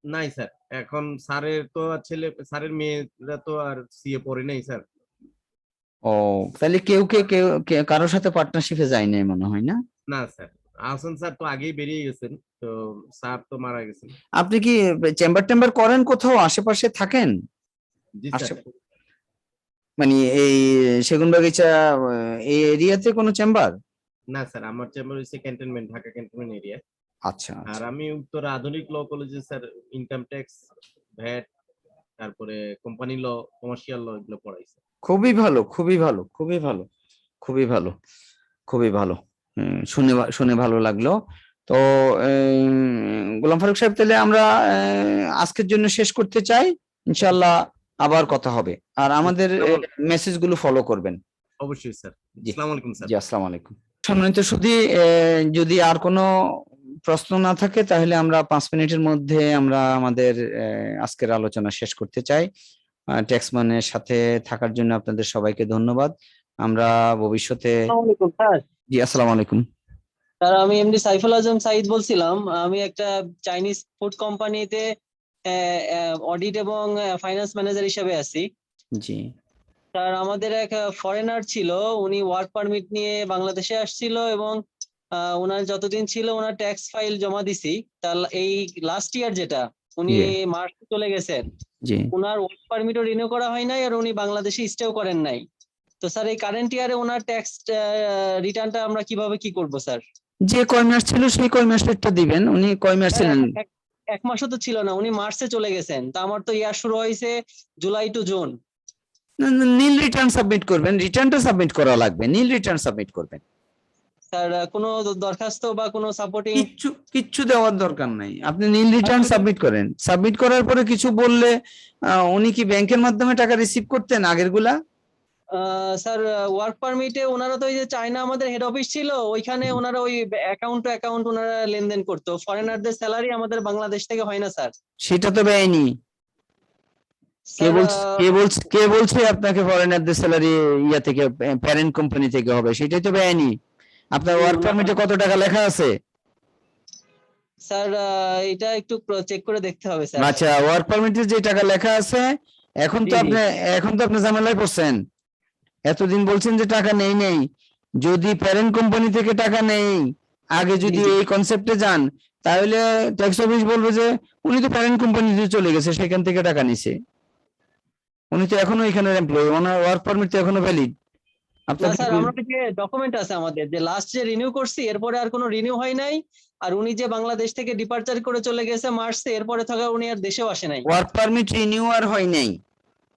নাই স্যার, এখন স্যারের তো আর ছেলে, স্যারের মেয়েরা তো আর সিএ পড়ে নাই স্যার। ও, তাহলে কেউ কারোর সাথে পার্টনারশিপে যায় নাই মনে হয় না? না স্যার, আহসান স্যার তো আগেই বেরিয়ে গেছেন, তো স্যার তো মারা গেছেন। আপনি কি চেম্বার করেন কোথাও আশেপাশে থাকেন? জি আশে স্যার। মানে এই সেগুনবাগিচা এই এরিয়াতে কোনো চেম্বার? না স্যার, আমার চেম্বার হচ্ছে ক্যান্টনমেন্ট, ঢাকা ক্যান্টনমেন্ট এরিয়া। আচ্ছা আর আচ্ছা। আমি উত্তর আধুনিক ল কলেজে স্যার ইনকাম ট্যাক্স, ভ্যাট, তারপরে কোম্পানি ল, কমার্শিয়াল ল এগুলো পড়াইছে। খুবই ভালো, খুবই ভালো, খুবই ভালো, খুবই ভালো, খুবই ভালো। শুনে ভালো লাগলো। তো গোলাম ফারুক সাহেব, তাহলে আমরা আজকের জন্য শেষ করতে চাই। ইনশাআল্লাহ আবার কথা হবে, আর আমাদের মেসেজ গুলো ফলো করবেন। অবশ্যই স্যার। জি। আসসালামু আলাইকুম স্যার। জি, আসসালামু আলাইকুম। সম্মানিত সুধী, যদি আর কোনো প্রশ্ন না থাকে তাহলে আমরা 5 মিনিটের মধ্যে আমরা আমাদের আজকের আলোচনা শেষ করতে চাই। ট্যাক্সম্যানের সাথে থাকার জন্য আপনাদের সবাইকে ধন্যবাদ। আমরা ভবিষ্যতে স্যার, জি, আসসালামু আলাইকুম। স্যার আমি এমডি সাইফুল আজম সাইদ বলছিলাম। আমি একটা চাইনিজ ফুড কোম্পানিতে অডিট এবং ফাইন্যান্স ম্যানেজার হিসেবে আছি। জি। স্যার, আমাদের এক ফরেনার ছিল, উনি ওয়ার্ক পারমিট নিয়ে বাংলাদেশে আসছিল এবং ওনার যতদিন ছিল ওনার ট্যাক্স ফাইল জমা দিছি। তার এই লাস্ট ইয়ার যেটা উনি জি। মার্চে চলে গেছেন, জি। ওনার ওয়ার্ক পারমিটও রিনিউ করা হয় নাই আর উনি বাংলাদেশে স্টেও করেন নাই। তো স্যার, এই কারেন্ট ইয়ারে ওনার ট্যাক্স রিটার্নটা আমরা কিভাবে কি করব স্যার? যে কয় মাস ছিল সেই কয় মাসেরটা দিবেন। উনি কয় মাস ছিলেন? এক মাসও তো ছিল না, উনি মার্চে চলে গেছেন। তা আমার তো ইয়ার শুরু হয়েছে July to June. Nil return submit করবেন, রিটার্নটা সাবমিট করা লাগবে, নীল রিটার্ন সাবমিট করবেন। স্যার, কোনো দরখাস্ত বা কোনো সাপোর্টিং? কিচ্ছু দেওয়ার দরকার নাই, আপনি নীল রিটার্ন সাবমিট করেন। সাবমিট করার পরে কিছু বললে উনি কি ব্যাংকের মাধ্যমে টাকা রিসিভ করতেন আগের গুলা? স্যার, ওয়ার্ক পারমিটে ওনারা তো ওই যে চায়না আমাদের হেড অফিস ছিল, ওইখানে ওনারা ওই অ্যাকাউন্ট টু অ্যাকাউন্ট ওনারা লেনদেন করতো। ফরেনারদের স্যালারি আমাদের বাংলাদেশ থেকে হয় না স্যার। সেটা তো বেআইনি। কে বলছে আপনাকে ফরেনারদের স্যালারি ইয়া থেকে, প্যারেন্ট কোম্পানি থেকে হবে? সেটাই তো বেআইনি। আপনার ওয়ার্ক পারমিটে কত টাকা লেখা আছে? স্যার, এটা একটু চেক করে দেখতে হবে স্যার। আচ্ছা, ওয়ার্ক পারমিটে যে টাকা লেখা আছে, এখন তো আপনি ঝামেলায় পড়ছেন। এতদিন বলছেন যে টাকা নেই। যদি প্যারেন্ট কোম্পানি থেকে টাকা নেই, আগে যদি এই কনসেপ্টে যান, তাহলে ট্যাক্স অফিস বলবে যে উনি তো প্যারেন্ট কোম্পানিতে চলে গেছে, সেখান থেকে টাকা নিছে। উনি তো এখনো এখানের এমপ্লয়ি, ওনার ওয়ার্ক পারমিট তো এখনো ভ্যালিড। না স্যার, আমরা যে ডকুমেন্ট আছে আমাদের, যে লাস্ট যে রিনিউ করছি এরপরে আর কোনো রিনিউ হয় নাই। আর উনি যে বাংলাদেশ থেকে ডিপার্চার করে চলে গেছে মার্চে, এরপরে থাকা উনি আর দেশেও আসে নাই। ওয়ার্ক পারমিট রিনিউ আর হয় নাই?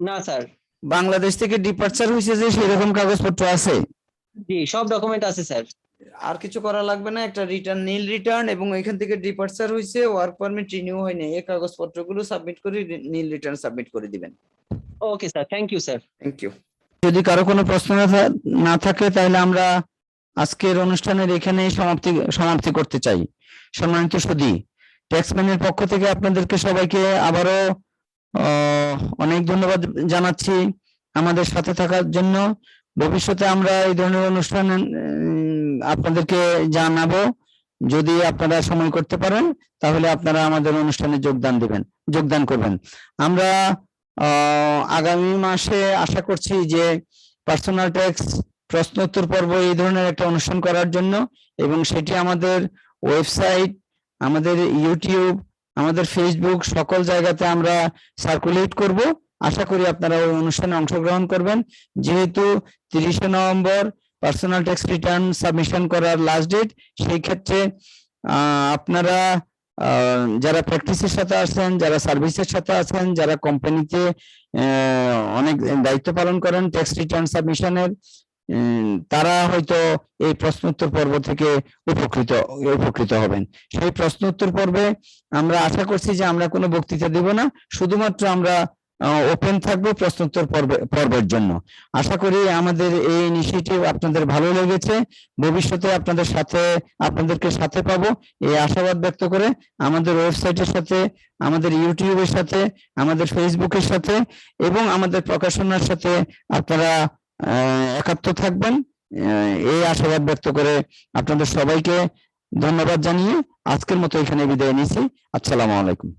না স্যার। বাংলাদেশ থেকে ডিপার্চার হয়েছে যে সেরকম কাগজপত্র আছে? জি, সব ডকুমেন্ট আছে স্যার। আর কিছু করা লাগবে না, একটা রিটার্ন, নীল রিটার্ন এবং এখান থেকে ডিপার্চার হয়েছে, ওয়ার্ক পারমিট রিনিউ হয় নাই, এই কাগজপত্রগুলো সাবমিট করে নীল রিটার্ন সাবমিট করে দিবেন। Okay sir, thank you sir. Thank you. যদি কারো কোনো প্রশ্ন না থাকে তাহলে আমরা আজকের অনুষ্ঠানের এখানেই সমাপ্তি করতে চাই। সম্মানিত সুধী, ট্যাক্সম্যানের পক্ষ থেকে আপনাদেরকে সবাইকে আবারও অনেক ধন্যবাদ জানাচ্ছি আমাদের সাথে থাকার জন্য। ভবিষ্যতে আমরা এই ধরনের অনুষ্ঠান আপনাদেরকে জানাবো। যদি আপনারা সময় করতে পারেন তাহলে আপনারা আমাদের অনুষ্ঠানে যোগদান করবেন। আমরা আগামী মাসে আশা করছি যে পার্সোনাল ট্যাক্স প্রশ্নোত্তর পর্ব এই ধরনের একটা অনুষ্ঠান করার জন্য, এবং সেটি আমাদের ওয়েবসাইট, আমাদের ইউটিউব, আমাদের ফেসবুক, সকল জায়গাতে আমরা সার্কুলেট করব। আশা করি আপনারা ওই অনুষ্ঠানে অংশগ্রহণ করবেন। যেহেতু 30শে নভেম্বর পার্সোনাল ট্যাক্স রিটার্ন সাবমিশন করার লাস্ট ডেট, সেই ক্ষেত্রে আপনারা যারা প্র্যাকটিসের সাথে আছেন, যারা সার্ভিসের সাথে আছেন, যারা কোম্পানিতে অনেক দায়িত্ব পালন করেন ট্যাক্স রিটার্ন সাবমিশনের, তারা হয়তো এই প্রশ্নোত্তর পর্ব থেকে উপকৃত হবেন। সেই প্রশ্নোত্তর পর্বে আমরা আশা করছি যে আমরা কোনো বক্তৃতা দেব না, শুধুমাত্র আমরা ওপেন থাকবো প্রশ্নোত্তর পর্বের জন্য। আশা করি আমাদের এই ইনিশিয়েটিভ আপনাদের ভালো লেগেছে, ভবিষ্যতে আপনাদেরকে সাথে পাবো এই আশাবাদ ব্যক্ত করে আমাদের ওয়েবসাইটের সাথে, আমাদের ইউটিউবের সাথে, আমাদের ফেসবুকের সাথে এবং আমাদের প্রকাশনার সাথে আপনারা একাত্ম থাকবেন, এই আশাবাদ ব্যক্ত করে আপনাদের সবাইকে ধন্যবাদ জানিয়ে আজকের মতো এখানে বিদায় নিচ্ছি। আসসালামু আলাইকুম।